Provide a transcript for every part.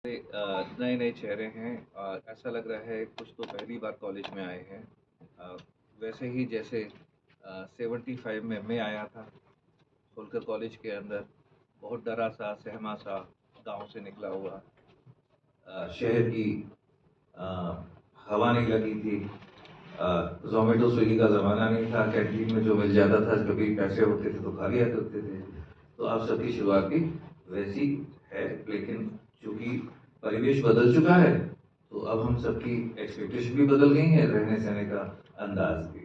नए नए चेहरे हैं। ऐसा लग रहा है कुछ तो पहली बार कॉलेज में आए हैं। अ, वैसे ही जैसे 75 में मैं आया था होलकर कॉलेज के अंदर, बहुत डरा सा सहमा सा गांव से निकला हुआ। शहर की अ, हवा नहीं लगी थी। ज़ोमैटो स्विगी का ज़माना नहीं था, कैंटीन में जो मिल जाता था, कभी पैसे होते थे तो खा लिया करते थे। तो आप सबकी शुरुआत भी वैसी है, लेकिन चूँकि परिवेश बदल चुका है, तो अब हम सबकी एक्सपेक्टेशन भी बदल गई है, रहने-सहने का अंदाज़ भी।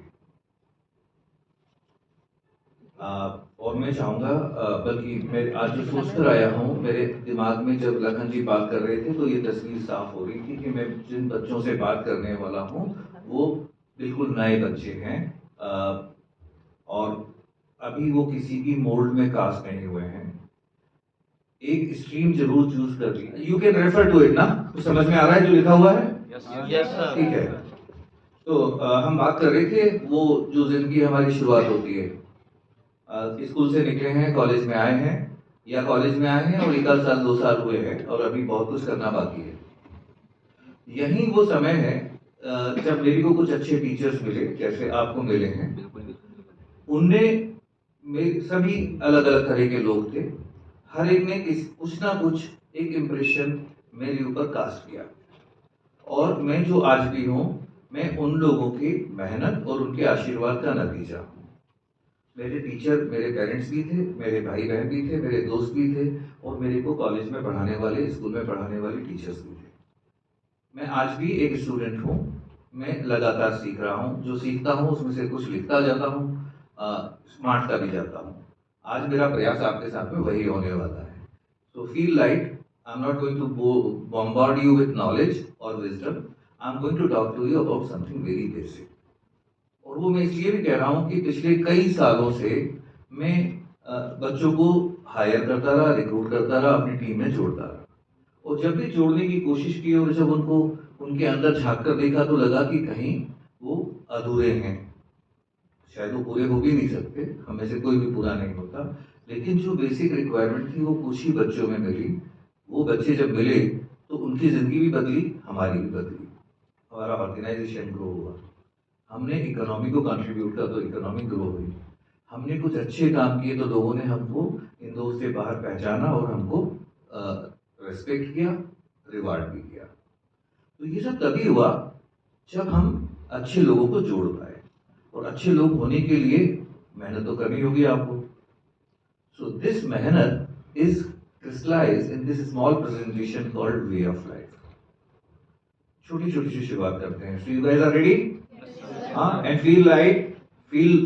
और मैं चाहूँगा, बल्कि मैं आज जो सोच कर आया हूँ, मेरे दिमाग में जब लखन जी बात कर रहे थे, तो ये तस्वीर साफ हो रही थी कि मैं जिन बच्चों से बात करने वाला हूँ, वो बिल्कुल नए बच्चे हैं। और अभी वो किसी की मोल्ड में कास्ट नहीं हुए हैं। एक स्ट्रीम जरूर चूज कर ली। You can refer to it ना, तो समझ में आ रहा है जो लिखा हुआ है? Yes sir. ठीक है। तो हम बात कर रहे थे वो जो जिंदगी हमारी शुरुआत होती है। स्कूल से निकले हैं, कॉलेज में आए हैं, या कॉलेज में आए हैं और एक आध साल 2 साल हुए हैं और अभी बहुत कुछ करना बाकी है। यही वो समय है जब मेरे को कुछ अच्छे टीचर्स मिले, जैसे आपको मिले हैं। उनमें मेरे सभी अलग अलग तरह के लोग थे। हर एक ने कुछ ना कुछ एक इम्प्रेशन मेरे ऊपर कास्ट किया। और मैं जो आज भी हूँ, मैं उन लोगों की मेहनत और उनके आशीर्वाद का नतीजा हूँ। मेरे टीचर मेरे पेरेंट्स भी थे, मेरे भाई बहन भी थे, मेरे दोस्त भी थे, और मेरे को कॉलेज में पढ़ाने वाले, स्कूल में पढ़ाने वाले टीचर्स भी थे। मैं आज भी एक स्टूडेंट हूँ। मैं लगातार सीख रहा हूँ, जो सीखता हूँ उसमें से कुछ लिखता जाता हूँ, स्मार्टता भी जाता हूँ। आज मेरा प्रयास आपके साथ में वही होने वाला है। So feel light. I'm not going to bombard you with knowledge or wisdom. I'm going to talk to you about something very basic. और वो मैं इसलिए भी कह रहा हूँ कि पिछले कई सालों से मैं बच्चों को हायर करता रहा, रिक्रूट करता रहा, अपनी टीम में जोड़ता रहा। और जब भी जोड़ने की कोशिश की और जब उनको उनके अंदर झांक कर देखा, तो लगा कि कहीं वो अधूरे हैं। शायद वो पूरे हो भी नहीं सकते, हम में से कोई भी पूरा नहीं होता, लेकिन जो बेसिक रिक्वायरमेंट थी वो कुछ ही बच्चों में मिली। वो बच्चे जब मिले तो उनकी ज़िंदगी भी बदली, हमारी भी बदली, हमारा ऑर्गेनाइजेशन ग्रो हुआ। हमने इकोनॉमी को कंट्रीब्यूट किया तो इकोनॉमी ग्रो हुई। हमने कुछ अच्छे काम किए तो लोगों ने हमको इन दोस्त से बाहर पहचाना और हमको रिस्पेक्ट किया, रिवार्ड भी किया। तो ये सब तभी हुआ जब हम अच्छे लोगों को जोड़ पाए, और अच्छे लोग होने के लिए मेहनत तो करनी होगी आपको। सो दिस मेहनत is crystallized in this small presentation called way of life. छोटी छोटी सी शुरुआत करते हैं। So you guys are ready? हाँ, and feel light, feel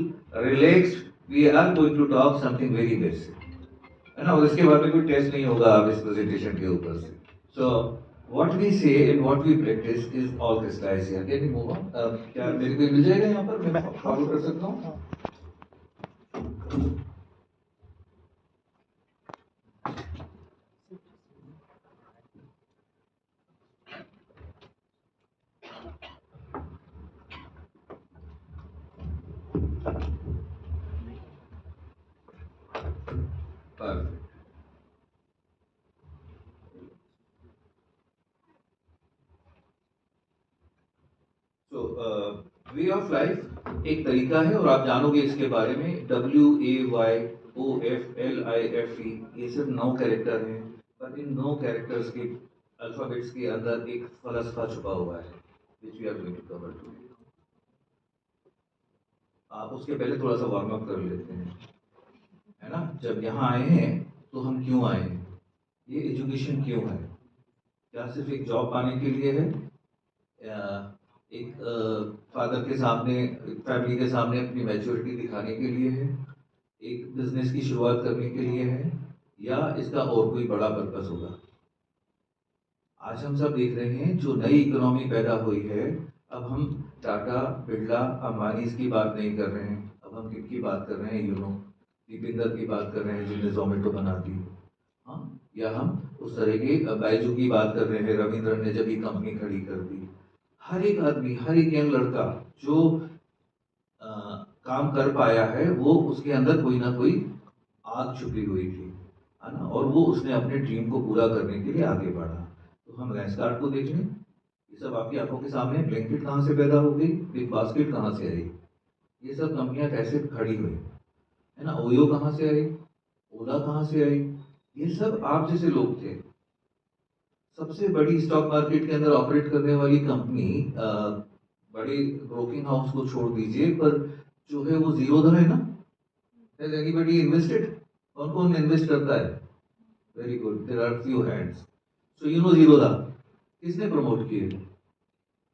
relaxed. We are going to talk something very basic, है ना? और इसके बाद में कोई टेस्ट नहीं होगा आप इस प्रेजेंटेशन के ऊपर से। So what we say and what we practice is all crystallized here. Can we move on? क्या मेरे को मिल जाएगा यहाँ पर? मैं फॉलो कर सकता हूँ? Perfect. तो वे ऑफ लाइफ एक तरीका है और आप जानोगे इसके बारे में। WAYOFLIFE, ये सिर्फ 9 कैरेक्टर हैं, पर इन 9 कैरेक्टर्स के अल्फाबेट्स के अंदर एक फलसफा छुपा हुआ है, which we are going to cover today. आप उसके पहले थोड़ा सा वार्म अप कर लेते हैं, है ना? जब यहाँ आए हैं तो हम क्यों आए हैं, ये एजुकेशन क्यों है? क्या सिर्फ एक जॉब पाने के लिए है, या एक फादर के सामने, फैमिली के सामने अपनी मैच्योरिटी दिखाने के लिए है, एक बिजनेस की शुरुआत करने के लिए है, या इसका और कोई बड़ा पर्पस होगा? आज हम सब देख रहे हैं जो नई इकोनॉमी पैदा हुई है। अब हम टाटा, बिरला, अंबानी की बात नहीं कर रहे हैं, अब हम किनकी बात कर रहे हैं? दीपिंदर की बात कर रहे हैं जिन्हें जोमेटो बना दी। हाँ, या हम उस तरह के बायजू की बात कर रहे हैं, रविंद्रन ने जब ये कंपनी खड़ी कर दी। हर एक आदमी, हर एक यंग लड़का जो काम कर पाया है, वो उसके अंदर कोई ना कोई आग छुपी हुई थी, है ना? और वो उसने अपने ड्रीम को पूरा करने के लिए आगे बढ़ा। तो हम लेंसकार्ट को देख लें, ये सब आपकी आंखों के सामने। ब्लैंकेट कहाँ से पैदा हो गई, बिग बास्केट कहाँ से आई, ये सब कंपनियां कैसे खड़ी हुई, है ना। ओयो कहाँ से आई, ओला कहाँ से आई, ये सब आप जैसे लोग थे। सबसे बड़ी स्टॉक मार्केट के अंदर ऑपरेट करने वाली कंपनी, बड़े ब्रोकिंग हाउस को छोड़ दीजिए, पर जो है वो जीरोधा है ना। हैज एनीबॉडी इन्वेस्टेड, कौन कौन इन्वेस्ट करता है? Very good, there are few hands. So you know Zerodha किसने प्रमोट किए?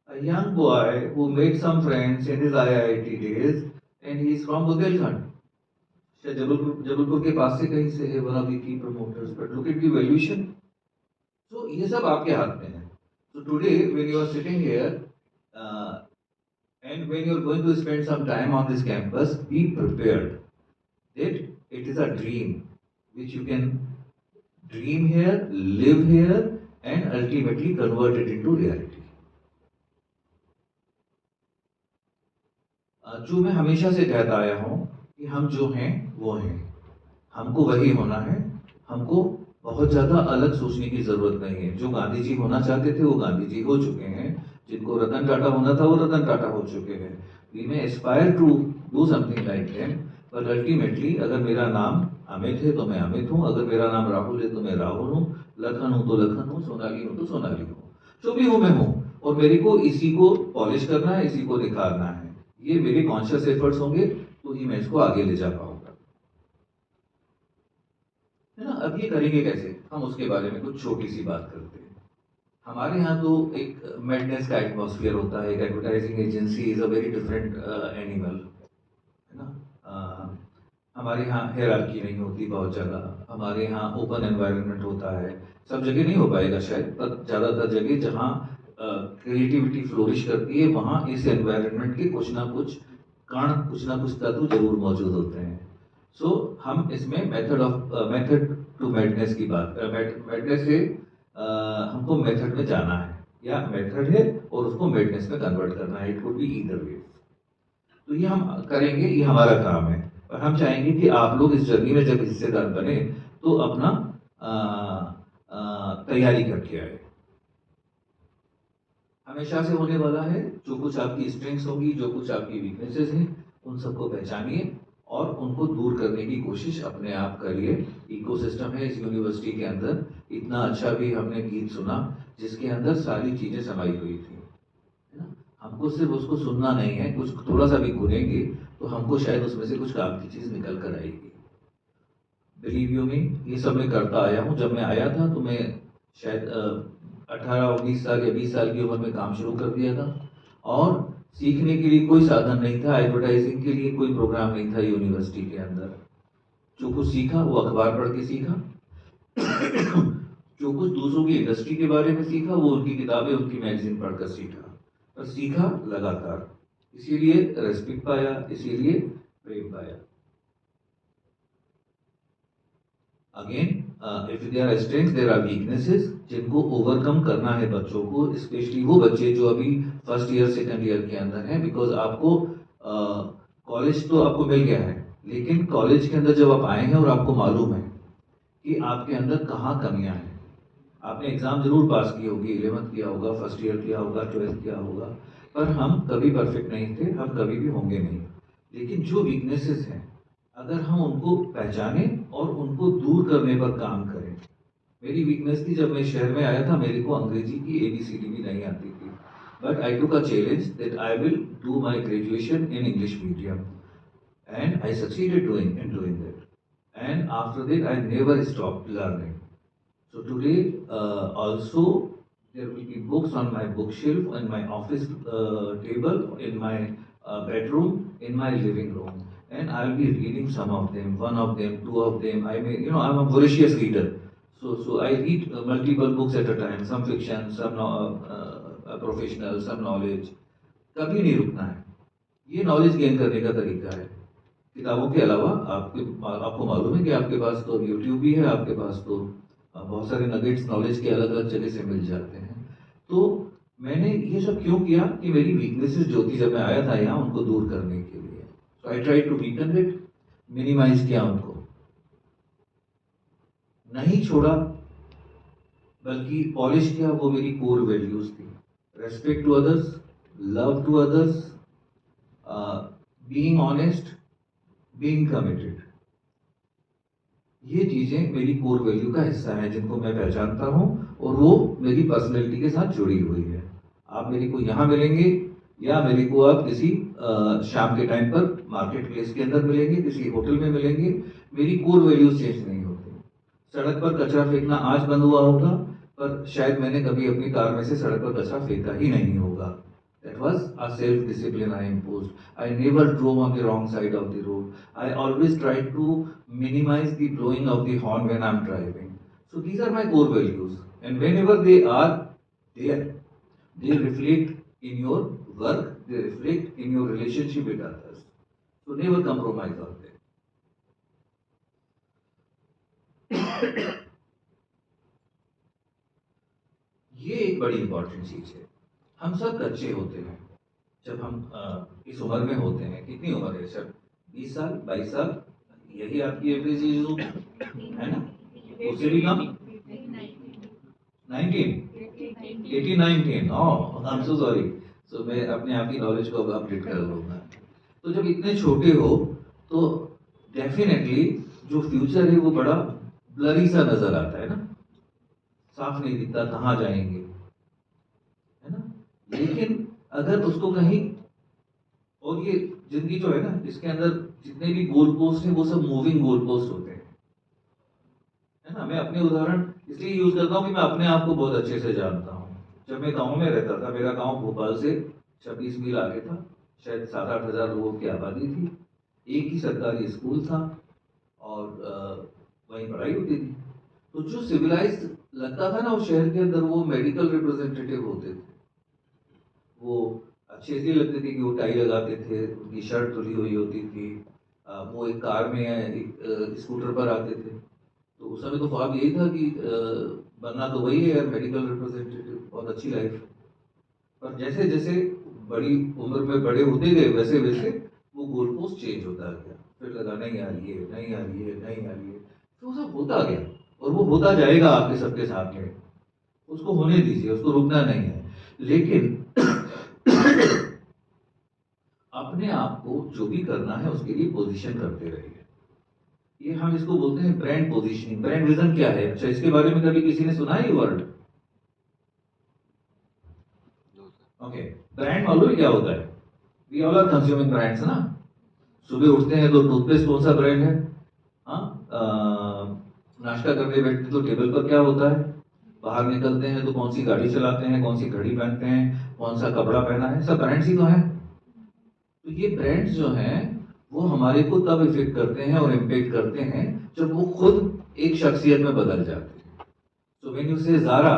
A young boy who made some friends in his IIT days and he is from Bundelkhand. शायद जबलपुर के पास से कहीं से है, one of the key promoters. But look at the valuation. So ये सब आपके हाथ में है. So today when you are sitting here and when you are going to spend some time on this campus, be prepared that it is a dream which you can dream here, live here and ultimately convert it into reality. जो मैं हमेशा से कहता आया हूँ कि हम जो हैं वो हैं, हमको वही होना है। हमको बहुत ज़्यादा अलग सोचने की ज़रूरत नहीं है। जो गांधी जी होना चाहते थे वो गांधी जी हो चुके हैं, जिनको रतन टाटा होना था वो रतन टाटा हो चुके हैं। We may aspire to do something like them, but ultimately अगर मेरा नाम अमित है तो मैं अमित हूँ, अगर मेरा नाम राहुल है तो मैं राहुल हूँ, लखन हूँ तो लखन हूँ, सोनाली हूँ तो सोनाली हूँ, जो भी हूँ मैं हूँ। और मेरे को इसी को पॉलिश करना है, इसी को निखारना है। ये मेरे कॉन्शियस एफर्ट्स होंगे तो ही मैं इसको आगे ले जा पाऊंगा, है ना। अब ये करेंगे कैसे, हम उसके बारे में कुछ छोटी सी बात करते हैं। हमारे यहाँ तो एक मैडनेस का एटमॉस्फेयर होता है। एक advertising agency is a very different animal, है ना। हमारे यहाँ हायरार्की नहीं होती बहुत जगह, हमारे यहाँ ओपन एनवायरनमेंट होता है। सब जगह नहीं हो पाएगा शायद, पर ज़्यादातर जगह जहाँ क्रिएटिविटी फ्लोरिश करती है वहाँ इस एनवायरनमेंट के कुछ ना कुछ कण, कुछ ना कुछ तत्व जरूर मौजूद होते हैं। सो हम इसमें मेथड टू मैडनेस की बात, मैडनेस से हमको मेथड में जाना है, या मेथड है और उसको मैडनेस में कन्वर्ट करना है। It could be either way. तो ये हम करेंगे, ये हमारा काम है। और हम चाहेंगे कि आप लोग इस जर्नी में जब हिस्सेदार बने तो अपना तैयारी करके आए। हमेशा से होने वाला है, जो कुछ आपकी स्ट्रेंथ्स होगी, जो कुछ आपकी वीकनेसेस हैं, उन सबको पहचानिए और उनको दूर करने की कोशिश अपने आप करिए। इकोसिस्टम है इस यूनिवर्सिटी के अंदर, इतना अच्छा भी हमने गीत सुना जिसके अंदर सारी चीजें समाई हुई थी, है ना। हमको सिर्फ उसको सुनना नहीं है, कुछ थोड़ा सा भी घुनेंगे तो हमको शायद उसमें से कुछ काम की चीज निकल कर आएगी। बिलीव यू मी, ये सब मैं करता आया हूँ। जब मैं आया था तो मैं शायद 18-19 साल या 20 साल की उम्र में काम शुरू कर दिया था, और सीखने के लिए कोई साधन नहीं था, एडवर्टाइजिंग के लिए कोई प्रोग्राम नहीं था यूनिवर्सिटी के अंदर। जो कुछ सीखा वो अखबार पढ़ के सीखा जो कुछ दूसरों की इंडस्ट्री के बारे में सीखा वो उनकी किताबें, उनकी मैगजीन पढ़कर सीखा, और सीखा लगातार। इसीलिए रेस्पेक्ट पाया, इसीलिए प्रेम पाया। Again if there are strengths there are weaknesses, जिनको ओवरकम करना है बच्चों को, स्पेशली वो बच्चे जो अभी फर्स्ट ईयर सेकंड ईयर के अंदर हैं। बिकॉज आपको कॉलेज तो आपको मिल गया है, लेकिन कॉलेज के अंदर जब आप आए हैं और आपको मालूम है कि आपके अंदर कहाँ कमियां हैं। आपने एग्जाम जरूर पास की होगी, 11th किया होगा, फर्स्ट ईयर किया होगा, 12th किया होगा, पर हम कभी परफेक्ट नहीं थे, हम कभी भी होंगे नहीं। लेकिन जो वीकनेसेस हैं, अगर हम उनको पहचाने और उनको दूर करने पर काम करें। मेरी वीकनेस थी, जब मैं शहर में आया था मेरे को अंग्रेजी की ABCD भी नहीं आती थी, but I took a challenge that I will do my graduation in English medium, and I succeeded doing that. And after that, I never stopped learning. So today, also there will be books on my bookshelf, on my office table, in my bedroom, in my living room, and I'll be reading some of them, one of them, two of them. I may, I'm a voracious reader, so I read multiple books at a time. Some fiction, some professional, some knowledge. कभी नहीं रुकना है। ये knowledge gain करने का तरीका है। किताबों के अलावा आपको मालूम है कि आपके पास तो यूट्यूब भी है, आपके पास तो बहुत सारे नगेट्स नॉलेज के अलग अलग जगह से मिल जाते हैं। तो मैंने ये सब क्यों किया कि मेरी वीकनेसेस जो थी जब मैं आया था यहाँ, उनको दूर करने के लिए। So I try to weaken it, minimise किया उनको, नहीं छोड़ा, बल्कि पॉलिश क्या, वो मेरी कोर वैल्यूज थी। Respect to others, love to others, being honest, being committed. ये चीजें मेरी कोर वैल्यू का हिस्सा है जिनको मैं पहचानता हूँ और वो मेरी पर्सनैलिटी के साथ जुड़ी हुई है। आप मेरे को यहाँ मिलेंगे या मेरे को आप किसी शाम के टाइम पर मार्केट प्लेस के अंदर मिलेंगे, किसी होटल में मिलेंगे, मेरी कोर वैल्यूज चेंज नहीं होती। सड़क पर कचरा फेंकना आज बंद हुआ होगा, पर शायद मैंने कभी अपनी कार में से सड़क पर कचरा फेंका ही नहीं होगा। That was a self-discipline I imposed. I never drove on the wrong side of the road. I always tried to minimize the blowing of the horn when I'm driving. So these are my core values. And whenever they are there, they reflect in your work, they reflect in your relationship with others. So never compromise on them. ये एक बड़ी important चीज है। हम सब कच्चे होते हैं जब हम इस उम्र में होते हैं। कितनी उम्र है सर? 20 साल, 22 साल, यही आपकी एवरेज एज हो, है ना? उससे भी कम? 19, 18, 19। ओह, आई एम सो सॉरी। सो मैं अपने आप की नॉलेज को अब अपडेट कर लूंगा। तो जब इतने छोटे हो तो डेफिनेटली जो फ्यूचर है वो बड़ा ब्लरी सा नजर आता है ना, साफ नहीं दिखता कहाँ जाएंगे, है ना? लेकिन अगर उसको कहीं, और ये जिंदगी जो है ना, इसके अंदर जितने भी गोल पोस्ट है वो सब मूविंग गोल पोस्ट होते हैं, है ना? मैं अपने उदाहरण इसलिए यूज करता हूँ कि मैं अपने आप को बहुत अच्छे से जानता हूँ। जब मैं गांव में रहता था, मेरा गांव भोपाल से 26 मील आगे था, शायद 7-8 हजार लोगों की आबादी थी, एक ही सरकारी स्कूल था और वहीं पढ़ाई होती थी। तो जो सिविलाइज लगता था ना उस शहर के अंदर, वो मेडिकल रिप्रेजेंटेटिव होते थे। वो अच्छे इसलिए लगते थे कि वो टाई लगाते थे, उनकी शर्ट खुली हुई होती थी, वो एक कार में एक स्कूटर पर आते थे। तो उस समय तो ख्वाब यही था कि बनना तो वही है यार, मेडिकल रिप्रेजेंटेटिव, बहुत अच्छी लाइफ। पर जैसे जैसे बड़ी उम्र में बड़े होते गए वैसे वैसे वो गोल पोस्ट चेंज होता गया। फिर लगा नहीं आ रही है, नहीं आ रही है, नहीं आ रही है, तो वो सब होता गया और वो होता जाएगा आपके सबके साथ में। उसको होने दीजिए, उसको रुकना नहीं है। लेकिन अपने आप को जो भी करना है उसके लिए पोजीशन करते रहिए। ये हम इसको बोलते हैं ब्रांड पोजीशनिंग। ब्रांड विजन क्या है? अच्छा, इसके बारे में कभी किसी ने सुना है ये वर्ड? ओके, ब्रांड मालूम है क्या होता है? We all are consuming brands ना। सुबह उठते हैं तो टूथपेस्ट कौन सा ब्रांड है? हाँ, नाश्ता करने बैठते तो टेबल पर क्या होता है? बाहर निकलते हैं तो कौन सी गाड़ी चलाते हैं, कौन सी घड़ी पहनते हैं, कौन सा कपड़ा पहना है, सब ब्रांड्स ही तो है। तो ये ब्रांड्स जो हैं वो हमारे को तब इफेक्ट करते हैं और इम्पेक्ट करते हैं जब वो खुद एक शख्सियत में बदल जाते हैं। सो व्हेन यू से Zaara,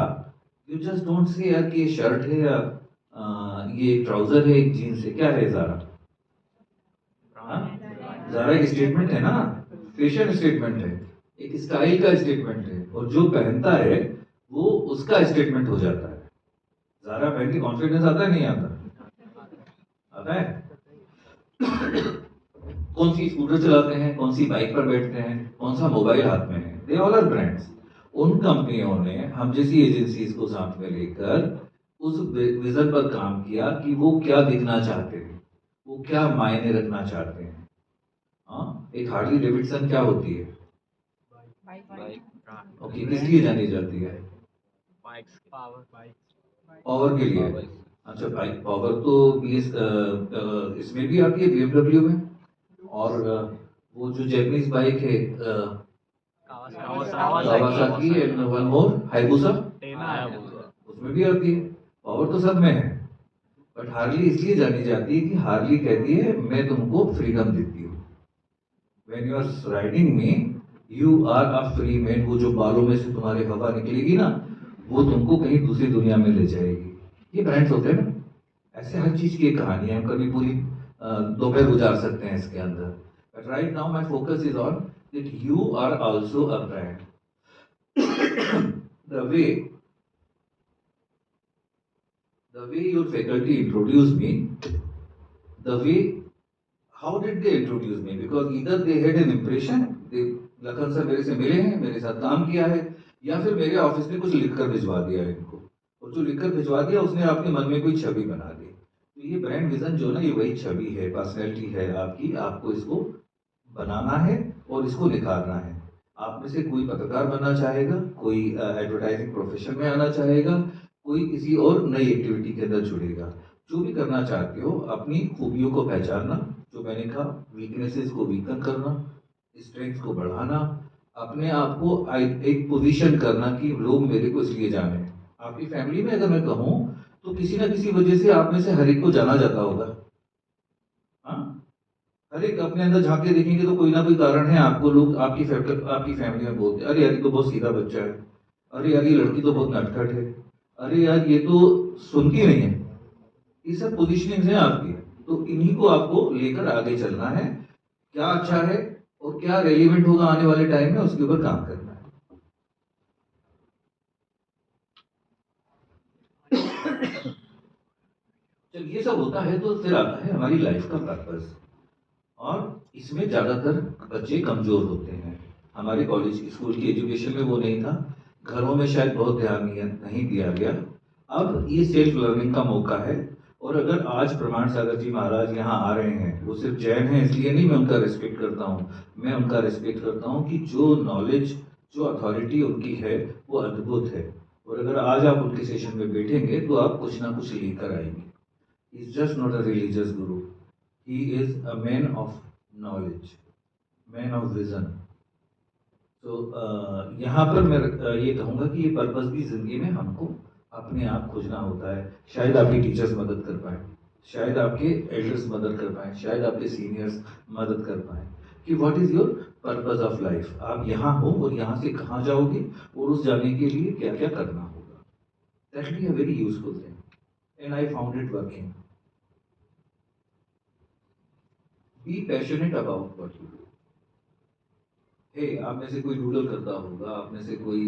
you just don't say यार कि ये शर्ट है या ये एक ट्राउजर है, एक जीन्स है। क्या है ज़ारा? हाँ? ज़ारा एक स्टेटमेंट है ना, फैशन स्टेटमेंट है, एक स्टाइल का स्टेटमेंट है, और जो पहनता है वो उसका स्टेटमेंट हो जाता है। ज़ारा पहन के कॉन्फिडेंस आता है नहीं आता? आता है। कौन सी स्कूटर चलाते हैं, कौन सी बाइक पर बैठते हैं, कौन सा मोबाइल हाथ में है, दे ऑल आर ब्रांड्स। उन कंपनियों ने हम जैसी एजेंसीज को साथ में लेकर उस विजन पर काम किया कि वो क्या दिखना चाहते हैं, वो क्या मायने रखना चाहते हैं। हाँ, एक हार्ली डेविडसन क्या होती है? ओके, किस लिए जानी जाती है? पावर के लिए। अच्छा, बाइक पावर तो बीएस इसमें भी आती है, बीएमडब्ल्यू में। और वो जो जैपनीज बाइक है कावासाकी एंड वन मोर हाइबुसा, उसमें भी आती है। पावर तो सब में है। बट हार्ली इसलिए जानी जाती है कि हार्ली कहती है मैं तुमको फ्रीडम देती हूँ। व्हेन यू आर राइडिंग में you are a free man. वो जो बालों में से तुम्हारे हवा निकलेगी ना, वो तुमको कहीं दूसरी दुनिया में ले जाएगी। ये ब्रांड्स होते हैं ना। ऐसे हर चीज की एक कहानी है, हम कभी पूरी दोपहर गुजार सकते हैं इसके अंदर। But right now my focus is on that you are also a brand. The way your faculty introduce me, the way how did they introduce me, because either they had an impression, they Lakhan sir मेरे से मिले हैं, मेरे साथ काम किया है, या फिर मेरे ऑफिस ने कुछ लिखकर भिजवा दिया इनको, और जो लिखकर भिजवा दिया उसने आपके मन में कोई छवि बना दी। तो ये ब्रांड विजन जो ना, ये वही छवि है, पर्सनैलिटी है आपकी, आपको इसको बनाना है और इसको निखारना है। आप में से कोई पत्रकार बनना चाहेगा, कोई एडवर्टाइजिंग प्रोफेशन में आना चाहेगा, कोई किसी और नई एक्टिविटी के अंदर जुड़ेगा। जो भी करना चाहते हो, अपनी खूबियों को पहचानना, जो मैंने कहा, वीकनेसेस को वीकन करना, स्ट्रेंथ को बढ़ाना, अपने आप को एक पोजीशन करना कि लोग मेरे को इसलिए जाने। आपकी फैमिली में अगर मैं कहूँ तो किसी ना किसी वजह से आप में से हर एक को जाना जाता होगा। हाँ, हर एक अपने अंदर झांक के देखेंगे तो कोई ना कोई कारण है, आपको लोग आपकी फैमिली में बोलते हैं, अरे यार ये तो बहुत सीधा बच्चा है, अरे यार ये लड़की तो बहुत नटखट है, अरे यार ये तो सुनती नहीं है। ये सब पोजीशनिंग है आपकी, तो इन्हीं को आपको लेकर आगे चलना है। क्या अच्छा है और क्या रेलिवेंट होगा आने वाले टाइम में, उसके ऊपर काम करना है। जब ये सब होता है तो फिर आता है हमारी लाइफ का पर्पस, और इसमें ज्यादातर बच्चे कमजोर होते हैं। हमारे कॉलेज स्कूल की एजुकेशन में वो नहीं था, घरों में शायद बहुत ध्यान नहीं दिया गया। अब ये सेल्फ लर्निंग का मौका है, और अगर आज प्रमाण सागर जी महाराज यहाँ आ रहे हैं, वो सिर्फ जैन हैं इसलिए नहीं मैं उनका रिस्पेक्ट करता हूँ, मैं उनका रिस्पेक्ट करता हूँ कि जो नॉलेज, जो अथॉरिटी उनकी है वो अद्भुत है। और अगर आज आप उनके सेशन में बैठेंगे तो आप कुछ ना कुछ लेकर आएंगे। Is just not a religious Guru, he is a man of knowledge, man of vision. तो यहाँ पर मैं ये कहूँगा कि ये पर्पस भी जिंदगी में हमको अपने आप खोजना होता है। शायद आपके टीचर्स मदद कर पाए, शायद आपके एल्डर्स मदद कर पाए, शायद आपके सीनियर्स मदद कर पाए कि what is your purpose of life. आप यहाँ हो और यहाँ से कहाँ जाओगे और उस जाने के लिए क्या क्या करना होगा। That be a very useful thing and I found it working. Be passionate about what you do. Hey, आप में से कोई डूडल करता होगा, आप में से कोई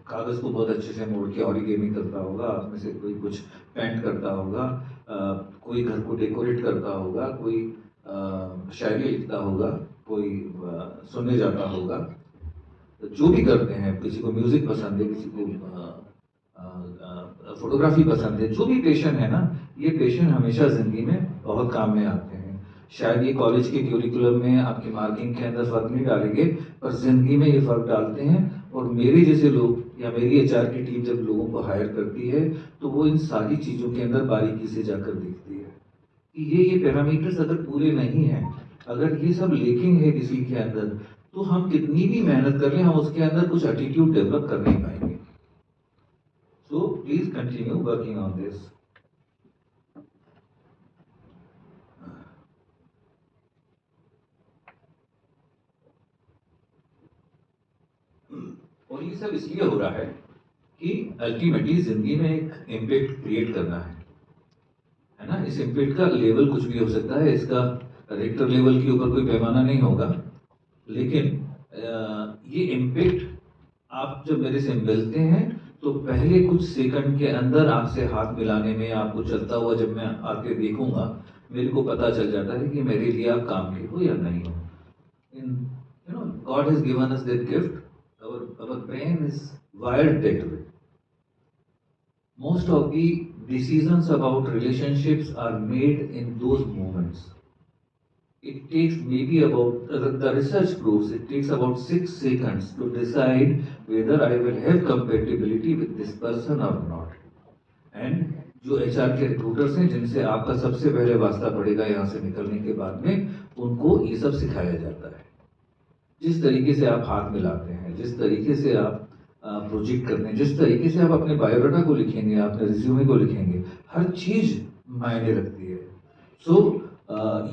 कागज को बहुत अच्छे से मोड़ के ऑरिगेमी करता होगा, आप में से कोई कुछ पेंट करता होगा, कोई घर को डेकोरेट करता होगा, कोई शायरी लिखता होगा, कोई सुनने जाता होगा। तो जो भी करते हैं, किसी को म्यूजिक पसंद है, किसी को फोटोग्राफी पसंद है, जो भी पेशन है ना, ये पेशन हमेशा जिंदगी में बहुत काम में आते हैं। शायद ये कॉलेज के क्यूरिकुलम में आपकी मार्किंग के अंदर फर्क नहीं डालेंगे, पर जिंदगी में ये फर्क डालते हैं। और मेरे जैसे लोग या मेरी एचआर की टीम जब लोगों को हायर करती है तो वो इन सारी चीजों के अंदर बारीकी से जाकर देखती है कि ये पैरामीटर्स अगर पूरे नहीं हैं, अगर ये सब लेकिंग है किसी के अंदर, तो हम कितनी भी मेहनत कर लें, हम उसके अंदर कुछ एटीट्यूड डेवलप कर नहीं पाएंगे। So please continue working on this. और ये सब इसलिए हो रहा है कि अल्टीमेटली जिंदगी में एक इम्पैक्ट क्रिएट करना है ना। इस इम्पैक्ट का लेवल कुछ भी हो सकता है, इसका रेक्टर लेवल के ऊपर कोई पैमाना नहीं होगा, लेकिन ये इम्पैक्ट आप जब मेरे से मिलते हैं तो पहले कुछ सेकंड के अंदर आपसे हाथ मिलाने में, आपको चलता हुआ जब मैं आके देखूंगा, मेरे को पता चल जाता है कि मेरे लिए आप काम के हो या नहीं हो। God has given us that gift. Our brain is wired that way. Most of the decisions about relationships are made in those moments. It takes maybe about, the research proves it takes about 6 seconds to decide whether I will have compatibility with this person or not. And जो HR के recruiters हैं जिनसे आपका सबसे पहले वास्ता पड़ेगा यहाँ से निकलने के बाद में, उनको ये सब सिखाया जाता है। जिस तरीके से आप हाथ मिलाते हैं, जिस तरीके से आप प्रोजेक्ट करते हैं, जिस तरीके से आप अपने बायोडाटा को लिखेंगे, अपने रिज्यूमे को लिखेंगे, हर चीज मायने रखती है। सो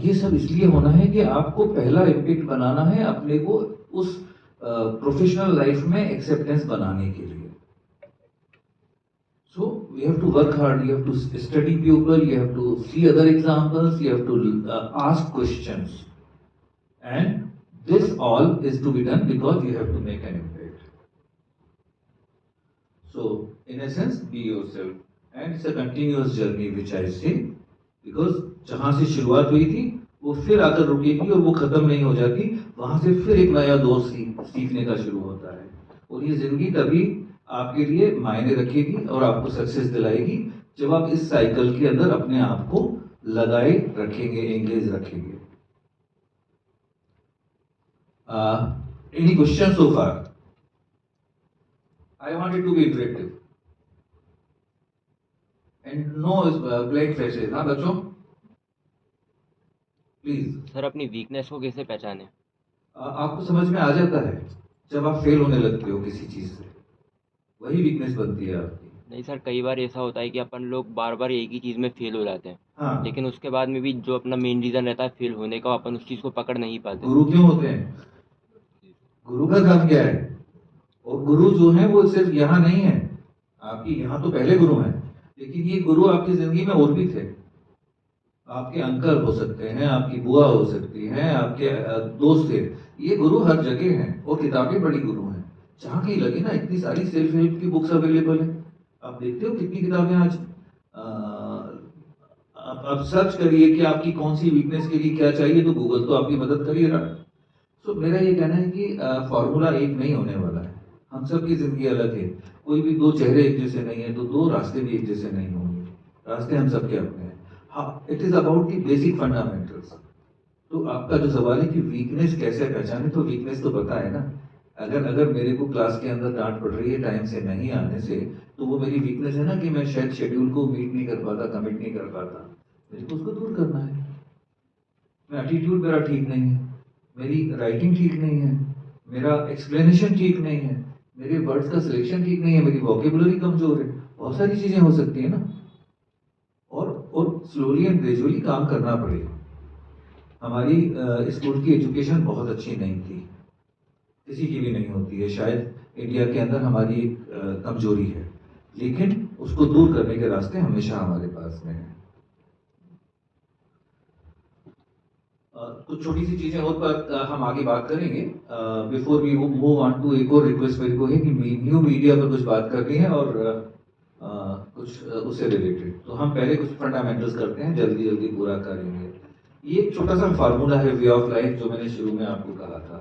ये सब इसलिए होना है कि आपको पहला इम्पैक्ट बनाना है अपने को उस प्रोफेशनल लाइफ में एक्सेप्टेंस बनाने के लिए। So we have to work hard, you have to study people, you have to see other examples, you have to ask questions, and this all is to be done because you have to make an impact. So in essence, be yourself, and it's a continuous journey which I say, because जहाँ से शुरुआत हुई थी वो फिर आकर रुकेगी और वो खत्म नहीं हो जाती, वहां से फिर एक नया दौर सीखने का शुरू होता है। और ये जिंदगी तभी आपके लिए मायने रखेगी और आपको सक्सेस दिलाएगी जब आप इस साइकिल के अंदर अपने आप को लगाए रखेंगे, एंगेज रखेंगे। Any questions so far? I want it to be interactive and no blank faces, हाँ बच्चों, प्लीज। सर अपनी वीकनेस को कैसे पहचाने? आपको समझ में आ जाता है जब आप फेल होने लगते हो किसी चीज से, वही वीकनेस बनती है आपकी। नहीं सर, कई बार ऐसा होता है कि अपन लोग बार बार एक ही चीज़ में फेल हो जाते हैं। हाँ, लेकिन उसके बाद में भी जो अपना मेन रीज़न रहता है फेल होने का, अपन उस चीज़ को पकड़ नहीं पाते। गुरु क्यों होते हैं? गुरु का काम क्या है? और गुरु जो है वो सिर्फ यहाँ नहीं है, आपकी यहाँ तो पहले गुरु हैं, लेकिन ये गुरु आपकी जिंदगी में और भी थे। आपके अंकल हो सकते हैं, आपकी बुआ हो सकती हैं, आपके दोस्त थे। ये गुरु हर जगह हैं और किताबें बड़ी गुरु हैं। जहाँ कहीं लगे ना, इतनी सारी सेल्फ हेल्प की बुक्स अवेलेबल है। आप देखते हो कितनी किताबें आज। आप सर्च करिए कि आपकी कौन सी वीकनेस के लिए क्या चाहिए, तो गूगल तो आपकी मदद कर ही रहा है। तो मेरा ये कहना है कि फॉर्मूला एक नहीं होने वाला है। हम सब की जिंदगी अलग है, कोई भी दो चेहरे एक जैसे नहीं है, तो दो रास्ते भी एक जैसे नहीं होंगे। रास्ते हम सबके अपने हैं। हाँ, it is about the basic fundamentals. तो आपका जो सवाल है कि वीकनेस कैसे पहचाने, तो वीकनेस तो पता है ना। अगर मेरे को क्लास के अंदर डांट पड़ रही है टाइम से नहीं आने से, तो वो मेरी वीकनेस है ना, कि मैं शायद शेड्यूल को मीट नहीं कर पाता, कमिट नहीं कर पाता। मेरे को उसको दूर करना है। मेरा एटीट्यूड मेरा ठीक नहीं है, मेरी राइटिंग ठीक नहीं है, मेरा एक्सप्लेनेशन ठीक नहीं है, मेरे वर्ड्स का सिलेक्शन ठीक नहीं है, मेरी वोकेबुलरी कमजोर है। बहुत सारी चीजें हो सकती है ना। और स्लोली एंड ग्रेजुअली काम करना पड़ेगा। हमारी स्कूल की एजुकेशन बहुत अच्छी नहीं थी, किसी की भी नहीं होती है, शायद इंडिया के अंदर हमारी एक कमजोरी है, लेकिन उसको दूर करने के रास्ते हमेशा हमारे पास में है। कुछ छोटी सी चीजें और पर हम आगे बात करेंगे। Before we move on to, एक और रिक्वेस्ट मेरे को है कि न्यू मीडिया पर कुछ बात करनी है और कुछ उससे रिलेटेड। तो हम पहले कुछ फंडामेंटल्स करते हैं, जल्दी जल्दी पूरा करेंगे। ये एक छोटा सा फार्मूला है वे ऑफ लाइफ, जो मैंने शुरू में आपको कहा था।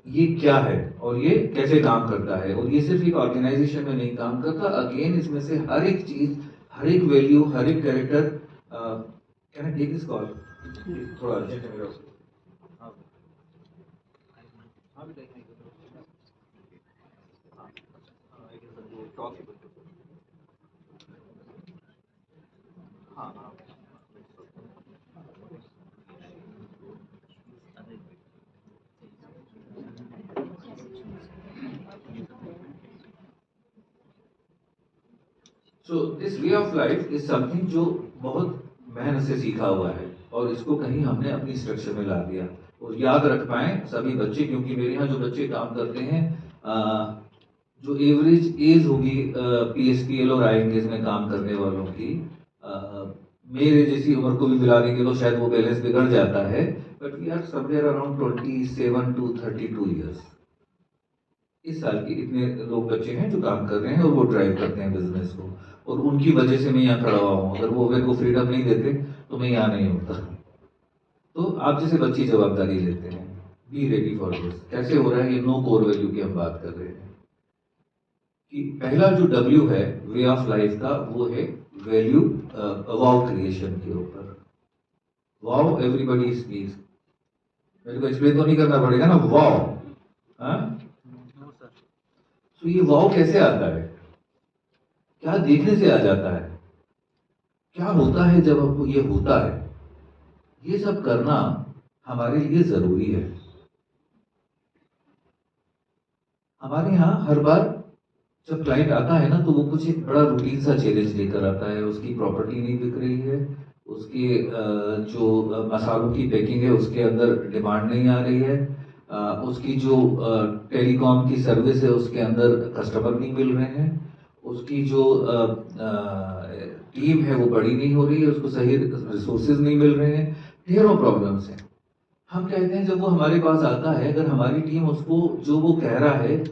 ये क्या है और ये कैसे काम करता है, और ये सिर्फ एक ऑर्गेनाइजेशन में नहीं काम करता। अगेन इसमें से हर एक चीज, हर एक वैल्यू, हर एक character. Can I take this call? थोड़ा अर्जेंट है मेरा। हाँ, हाँ, हाँ, हाँ। So this way of life is something जो बहुत मेहनत से सीखा हुआ है, और इसको कहीं हमने अपनी स्ट्रक्चर में ला दिया। और याद रख पाए सभी बच्चे, क्योंकि मेरे यहाँ जो बच्चे काम करते हैं, जो एवरेज एज होगी पीएसपीएल और आईएनएस में काम करने वालों की, मेरे जैसी उम्र को भी मिला देंगे तो शायद वो बैलेंस बिगड़ जाता है। But we are somewhere around 27 to 32 years. इस साल के इतने लोग बच्चे हैं जो काम कर रहे हैं और वो ड्राइव करते हैं बिजनेस को, और उनकी वजह से मैं यहाँ खड़ा हुआ हूँ। अगर वो मेरे को फ्रीडम नहीं देते तो मैं यहाँ नहीं होता। तो आप जैसे बच्ची जवाबदारी लेते हैं, बी रेडी फॉर दिस। कैसे हो रहा है ये? नो कोर वैल्यू की हम बात कर रहे हैं कि पहला जो डब्ल्यू है वे ऑफ लाइफ का, वो है वैल्यू वाव क्रिएशन के ऊपर। वाव एवरीबडी स्पीक्स, मेरे को एक्सप्लेन तो नहीं करना पड़ेगा ना। वाव, हाँ। तो ये वाव कैसे आता है? क्या देखने से आ जाता है? क्या होता है जब आपको ये होता है? ये सब करना हमारे लिए जरूरी है। हमारे यहाँ हर बार जब क्लाइंट आता है ना, तो वो कुछ एक बड़ा रूटीन सा चैलेंज लेकर आता है। उसकी प्रॉपर्टी नहीं बिक रही है, उसकी जो मसालों की पैकिंग है उसके अंदर डिमांड नहीं आ रही है, उसकी जो टेलीकॉम की सर्विस है उसके अंदर कस्टमर नहीं मिल रहे हैं, उसकी जो टीम है वो बड़ी नहीं हो रही है, उसको सही रिसोर्सेज नहीं मिल रहे हैं, ढेरों प्रॉब्लम्स हैं। हम कहते हैं जब वो हमारे पास आता है, अगर हमारी टीम उसको जो वो कह रहा है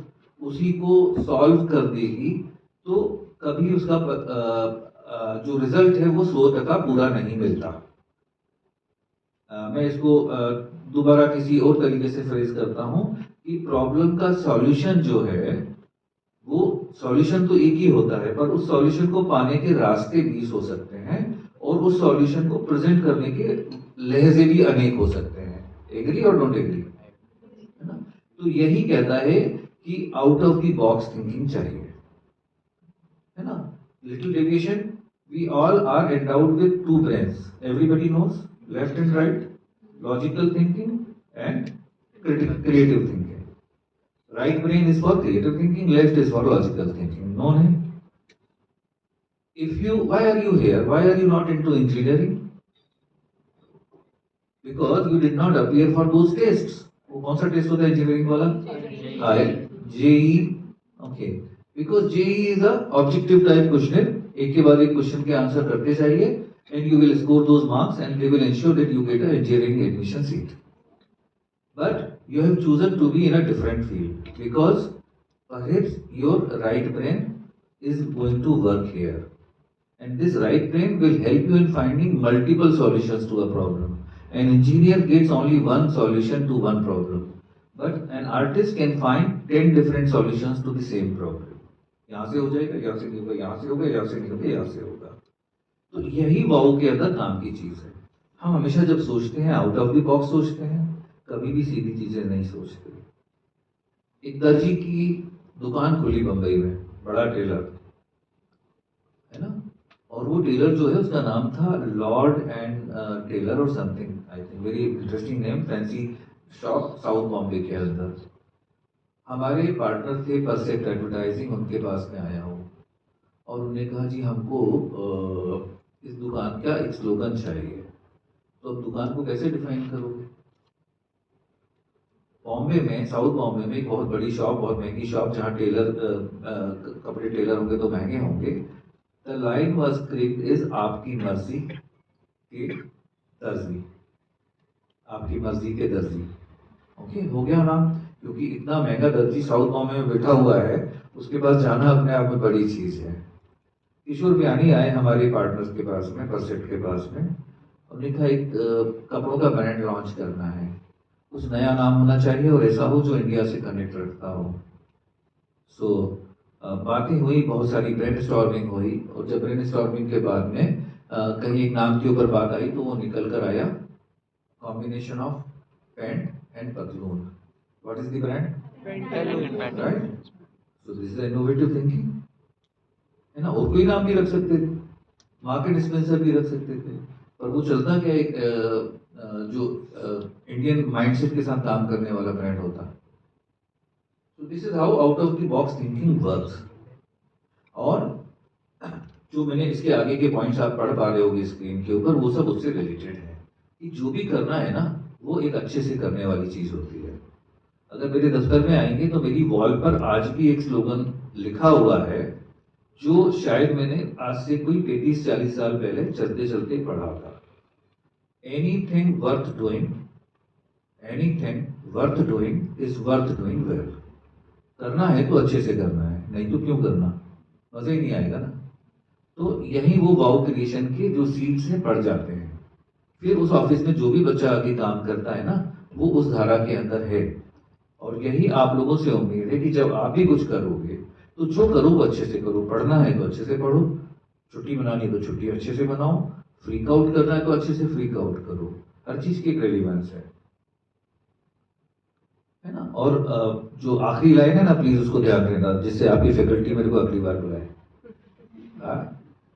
उसी को सॉल्व कर देगी, तो कभी उसका जो रिजल्ट है वो 100% पूरा नहीं मिलता। मैं इसको दोबारा किसी और तरीके से फ्रेज करता हूँ कि प्रॉब्लम का सॉल्यूशन जो है वो सॉल्यूशन तो एक ही होता है, पर उस सॉल्यूशन को पाने के रास्ते 20 हो सकते हैं और उस सॉल्यूशन को प्रेजेंट करने के लहजे भी अनेक हो सकते हैं। एग्री और नॉट एग्री? है ना? तो यही कहता है कि out of the box thinking चाहिए, है ना? Little deviation, we all are endowed with two brains. Everybody knows, left and right, logical thinking and creative thinking. Right brain is for creative thinking, left is for logical thinking. No, no. If you, why are you here? Why are you not into engineering? Because you did not appear for those tests. वो कौन सा test होता है engineering वाला? JEE. Okay, because JEE is a objective type question, एक के बाद एक क्वेश्चन के आंसर करते जाइए and you will score those marks and they will ensure that you get a engineering admission seat. But you have chosen to be in a different field because perhaps your right brain is going to work here. And this right brain will help you in finding multiple solutions to a problem. An engineer gets only one solution to one problem. But an artist can find 10 different solutions to the same problem. यहाँ से हो जाएगा, यहाँ से नहीं होगा, यहाँ से होगा, यहाँ से नहीं होगा, यहाँ से होगा. तो यही वाओ के अंदर काम की चीज है. हम हमेशा जब सोचते हैं आउट ऑफ द बॉक्स सोचते हैं, कभी भी सीधी चीजें नहीं सोचते. एक दर्जी की दुकान खुली बंबई में, बड़ा टेलर, है ना? और वो टेलर जो है उसका नाम था लॉर्ड एंड टेलर और something, I think very interesting name, fancy shop south Bombay के अंदर. हमारे पार्टनर थे परसेप्ट एडवर्टाइजिंग, उनके पास में आया हूँ और उन्होंने कहा जी हमको इस दुकान का एक स्लोगन चाहिए. तो अब दुकान को कैसे डिफाइन करोगे? बॉम्बे में, साउथ बॉम्बे में एक बहुत बड़ी शॉप, बहुत महंगी शॉप, जहाँ टेलर कपड़े टेलर होंगे तो महंगे होंगे. The line was script is आपकी मर्जी के दर्जी, आपकी मर्जी के दर्जी. ओके, हो गया नाम, क्योंकि इतना महंगा दर्जी साउथ बॉम्बे में बैठा हुआ है, उसके पास जाना अपने आप में बड़ी चीज है. किशोर बियानी आए हमारे पार्टनर्स के पास में, परसेप्ट के पास में, उन्होंने कहा एक कपड़ों का ब्रांड लॉन्च करना है, कुछ नया नाम होना चाहिए और ऐसा हो जो इंडिया से कनेक्ट रखता हो. सो बातें हुई, बहुत सारी ब्रेन स्टॉर्मिंग हुई और जब ब्रेन स्टॉर्मिंग के बाद में कहीं एक नाम के ऊपर बात आई तो वो निकल कर आया कॉम्बिनेशन ऑफ पैंट एंड पतलून. What is the brand? Right. So this is innovative thinking, है ना? और कोई नाम भी रख सकते थे, मार्केट स्पेंसर भी रख सकते थे, पर वो चलता क्या एक जो इंडियन माइंडसेट के साथ काम करने वाला ब्रांड होता. So this is how out of the box thinking works. और जो मैंने इसके आगे के पॉइंट्स आप पढ़ पा रहे होगे स्क्रीन के ऊपर, वो सब उससे रिलेटेड है कि जो भी करना है ना वो एक अच्छे से करने वाली चीज होती है. अगर मेरे दफ्तर में आएंगे तो मेरी वॉल पर आज भी एक स्लोगन लिखा हुआ है जो शायद मैंने आज से कोई 35-40 साल पहले चलते चलते पढ़ा था. Anything worth doing, anything worth doing is worth doing well. करना है तो अच्छे से करना है, नहीं तो क्यों करना, मजा ही नहीं आएगा ना. तो यही वो वाउ क्रिएशन के जो सीड्स हैं पड़ जाते हैं. फिर उस ऑफिस में जो भी बच्चा आगे काम करता है ना, वो उस धारा के अंदर है. और यही आप लोगों से उम्मीद है कि जब आप भी कुछ करोगे तो जो करो वो अच्छे से करो. पढ़ना है तो अच्छे से पढ़ो, छुट्टी मनानी है तो छुट्टी अच्छे से मनाओ, फ्रीक आउट करना है तो अच्छे से फ्रीक आउट करो. हर चीज की एक रेलिवेंस है ना. और जो आखिरी लाइन है ना, प्लीज उसको ध्यान देना, जिससे आपकी फैकल्टी मेरे को अगली बार बुलाए.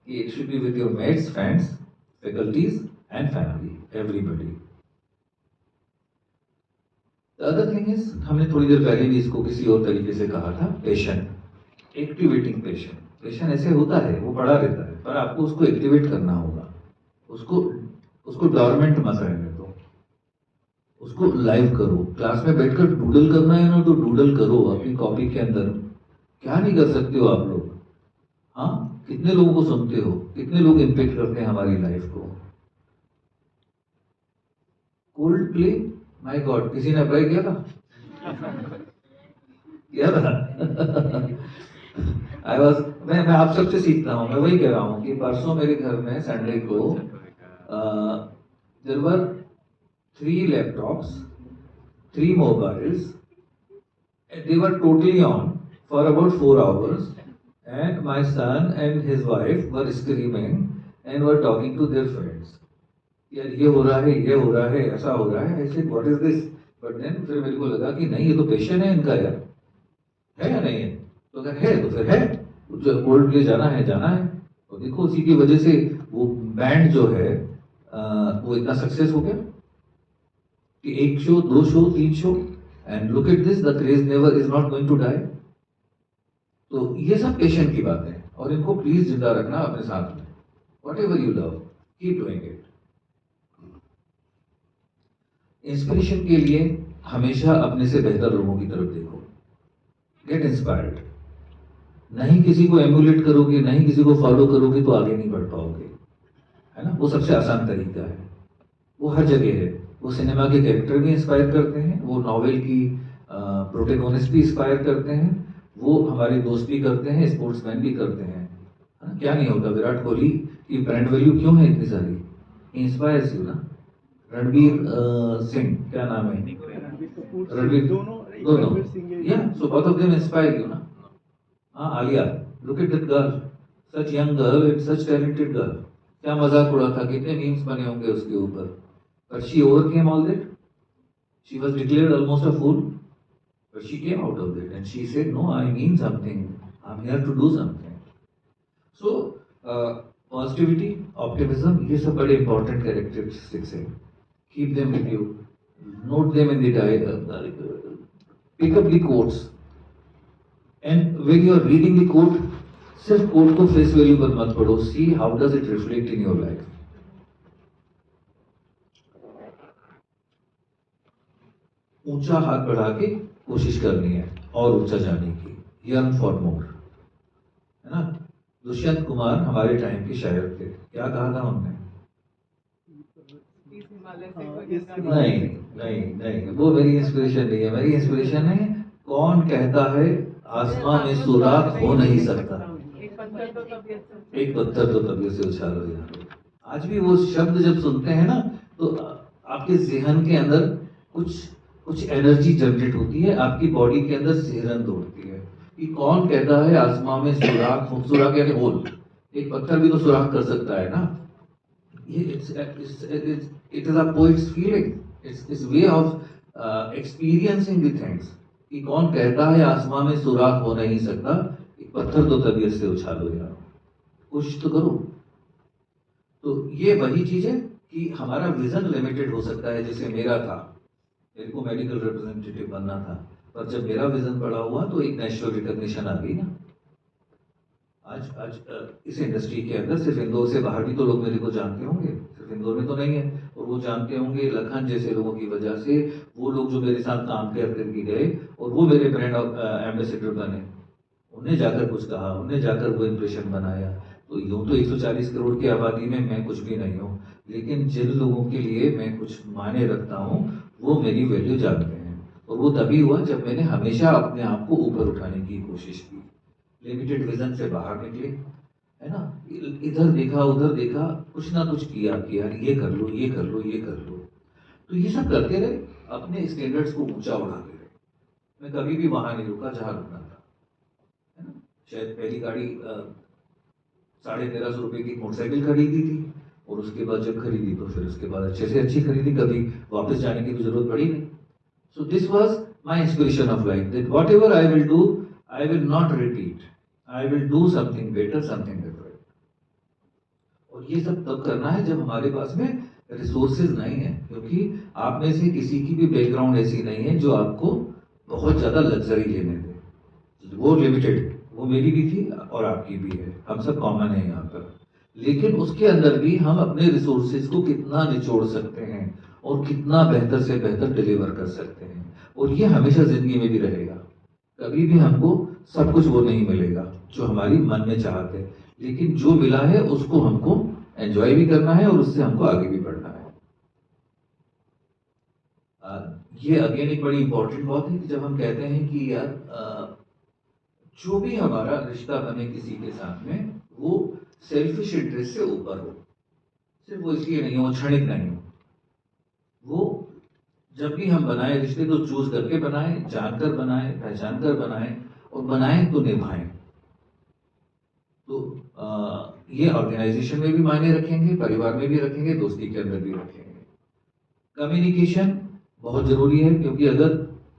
It should be with your mates, friends, faculties and family, everybody. The other thing is, हमने थोड़ी देर पहले भी इसको किसी और तरीके से कहा था, पेशन, एक्टिवेटिंग पेशन. पेशन ऐसे होता है, वो पड़ा रहता है, पर आपको उसको एक्टिवेट करना होगा. उसको डॉर्मेंट मत रहने दो, उसको लाइव करो. क्लास में बैठकर डूडल करना है ना तो डूडल करो अपनी कॉपी के अंदर. क्या नहीं कर सकते हो आप लोग? हाँ, कितने लोगों को सुनते हो, कितने लोग इम्पेक्ट करते हैं हमारी लाइफ को. कोल्ड प्ले, माय गॉड, किसी ने अप्लाई किया था? किया था. मैं आप सबसे सीखता हूँ. मैं वही कह रहा हूँ कि परसों मेरे घर में संडे को there were 3 laptops, 3 mobiles They were totally on for about 4 hours, and my son and his wife were screaming and were talking to their friends. यार ये हो रहा है, ये हो रहा है, ऐसा हो रहा है, ऐसे what is this. But then फिर मेरे को लगा कि नहीं, ये तो पेशेंट है इनका यार, है या नहीं है. तो अगर है तो फिर है, जो गोल्ड प्ले जाना है जाना है. तो देखो उसी की वजह से वो बैंड जो है वो इतना सक्सेस हो गया कि 1 show 2 show 3 show, and look at this, the craze never is not going to die. तो ये सब पेशेंट की बात है, और इनको प्लीज जिंदा रखना अपने साथ में. What ever you love, keep doing it. Inspiration के लिए हमेशा अपने से बेहतर लोगों की तरफ देखो. Get inspired. नहीं किसी को एमुलेट करोगे, नहीं किसी को फॉलो करोगे तो आगे नहीं बढ़ पाओगे, है ना. वो सबसे आसान तरीका है. वो हर जगह है. वो सिनेमा के कैरेक्टर भी इंस्पायर करते हैं, वो नॉवेल की प्रोटेगोनिस्ट भी इंस्पायर करते हैं, वो हमारे दोस्त भी करते हैं, स्पोर्ट्समैन भी करते हैं, है ना. क्या नहीं होता. विराट कोहली की ब्रांड वैल्यू क्यों है इतनी सारी. इंस्पायर्स यू ना. रणवीर सिंह, क्या नाम है, रणवीर, दोनों, या so both of them inspire you ना. हाँ, Alia, look at that girl, such young girl and such talented girl. क्या मजाक उड़ा था, कितने मीम्स बने होंगे उसके ऊपर. But she overcame all that. She was declared almost a fool, but she came out of that and she said no, I mean something, I am here to do something. So positivity, optimism, ये सब बड़े important characteristics हैं. Keep them with you. Note them in the diary. Pick up the quotes. And when you are reading the quote, सिर्फ quote को face value पर मत पढ़ो. See how does it reflect in your life. ऊंचा हाथ बढ़ा के कोशिश करनी है और ऊंचा जाने की. Yearn for more. है ना. दुष्यंत कुमार हमारे टाइम के शायर थे. क्या कहा था उन्होंने. नहीं नहीं नहीं, वो मेरी इंस्पिरेशन नहीं है. मेरी इंस्पिरेशन है, कौन कहता है आसमां में सुराख हो नहीं सकता, एक पत्थर तो तबीयत से उछालो यार. आज भी वो शब्द जब सुनते हैं ना, तो आपके जहन के अंदर कुछ कुछ एनर्जी जनरेट होती है, आपकी बॉडी के अंदर सिहरन दौड़ती है कि कौन कहता है आसमां में सुराख हो. सुराख यानी होल. एक पत्थर भी तो सुराख कर सकता है ना. It is a poet's feeling. It's way of experiencing the things. कि कौन कहता है आसमां में सुराख हो नहीं सकता, एक पत्थर तो तबीयत से उछालो यार, कोशिश तो करो. तो ये वही चीज है कि हमारा विजन लिमिटेड हो सकता है. जैसे मेरा था, मेरे को मेडिकल रिप्रेजेंटेटिव बनना था, पर जब मेरा विजन बड़ा हुआ तो एक नेशनल रिकॉग्निशन आ गई ना. आज इस इंडस्ट्री के अंदर सिर्फ इंदौर से बाहर भी तो लोग मेरे को जानते होंगे, सिर्फ इंदौर में तो नहीं है. और वो जानते होंगे लखन जैसे लोगों की वजह से, वो लोग जो मेरे साथ काम करके गए और वो मेरे ब्रांड एम्बेसडर बने. उन्हें जाकर कुछ कहा, उन्हें जाकर वो इम्प्रेशन बनाया. तो यूँ तो 140 करोड़ की आबादी में मैं कुछ भी नहीं हूँ, लेकिन जिन लोगों के लिए मैं कुछ मायने रखता हूँ वो मेरी वैल्यू जानते हैं. और वो तभी हुआ जब मैंने हमेशा अपने आप को ऊपर उठाने की कोशिश की. लिमिटेड विजन से बाहर निकले, है ना. इधर देखा उधर देखा, कुछ ना कुछ किया कि यार ये कर लो, ये कर लो, ये कर लो. तो ये सब करते रहे, अपने स्टैंडर्ड्स को ऊंचा उड़ाते रहे. मैं कभी भी वहां नहीं रुका जहां रुकना था, है ना. शायद पहली गाड़ी 1350 रुपए की मोटरसाइकिल खरीदी थी, और उसके बाद जब खरीदी तो फिर उसके बाद अच्छे से अच्छी खरीदी, कभी वापस जाने की भी जरूरत पड़ी नहीं. So this was my inspiration of life, that what ever I will do, I will not repeat, I will do something better, something different. और ये सब तब करना है जब हमारे पास में रिसोर्सेज नहीं है, क्योंकि आप में से किसी की भी बैकग्राउंड ऐसी नहीं है जो आपको बहुत ज्यादा लग्जरी लेने दे. वो लिमिटेड, वो मेरी भी थी और आपकी भी है, हम सब कॉमन है यहाँ पर. लेकिन उसके अंदर भी हम अपने रिसोर्सेज को कितना निचोड़ सकते हैं और कितना बेहतर से बेहतर डिलीवर कर सकते हैं. और ये हमेशा जिंदगी में भी रहेगा. कभी भी हमको सब कुछ वो नहीं मिलेगा जो हमारी मन में चाहते हैं, लेकिन जो मिला है उसको हमको एंजॉय भी करना है और उससे हमको आगे भी बढ़ना है. ये अगेन एक बड़ी इंपॉर्टेंट बात है कि जब हम कहते हैं कि यार जो भी हमारा रिश्ता बने किसी के साथ में, वो सेल्फिश इंटरेस्ट से ऊपर हो. सिर्फ वो इसलिए नहीं हो, क्षणिक नहीं हो, वो जब भी हम बनाए रिश्ते तो चूज करके बनाएं, जानकर बनाएं, पहचान कर बनाएं, और बनाएं तो निभाएं। तो ये ऑर्गेनाइजेशन में भी मायने रखेंगे, परिवार में भी रखेंगे, दोस्ती के अंदर भी रखेंगे। कम्युनिकेशन बहुत जरूरी है, क्योंकि अगर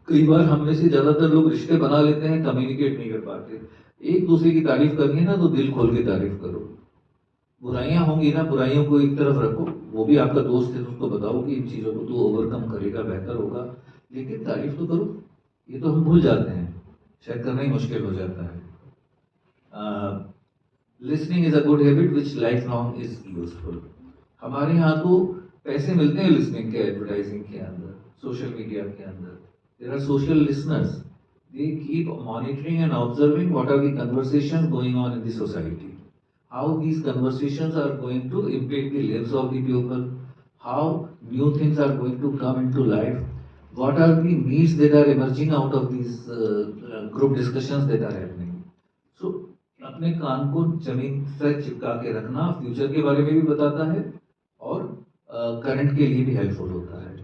कई बार हम में से ज्यादातर लोग रिश्ते बना लेते हैं, कम्युनिकेट नहीं कर पाते। एक दूसरे की तारीफ करनी है ना, तो दिल खोल के तारीफ करो। बुराइयां होंगी ना, बुराइयों को एक तरफ रखो, वो भी आपका दोस्त है तो उसको बताओ कि इन चीजों को तू ओवरकम करेगा, बेहतर होगा, लेकिन तारीफ तो करो। ये तो हम भूल जाते हैं, शायद करना ही मुश्किल हो जाता है। Listening is a good habit which life long is useful. हमारे यहाँ तो पैसे मिलते हैं लिसनिंग के, एडवर्टाइजिंग के अंदर, सोशल मीडिया के अंदर। There are social listeners, they keep monitoring and observing what are the conversations going on in the society, how these conversations are going to impact the lives of the people, how new things are going to come into life, what are the needs that are emerging out of these group discussions that are happening. So अपने कान को जमीन से चिपका के रखना future के बारे में भी बताता है और करंट के लिए भी हेल्पफुल होता है।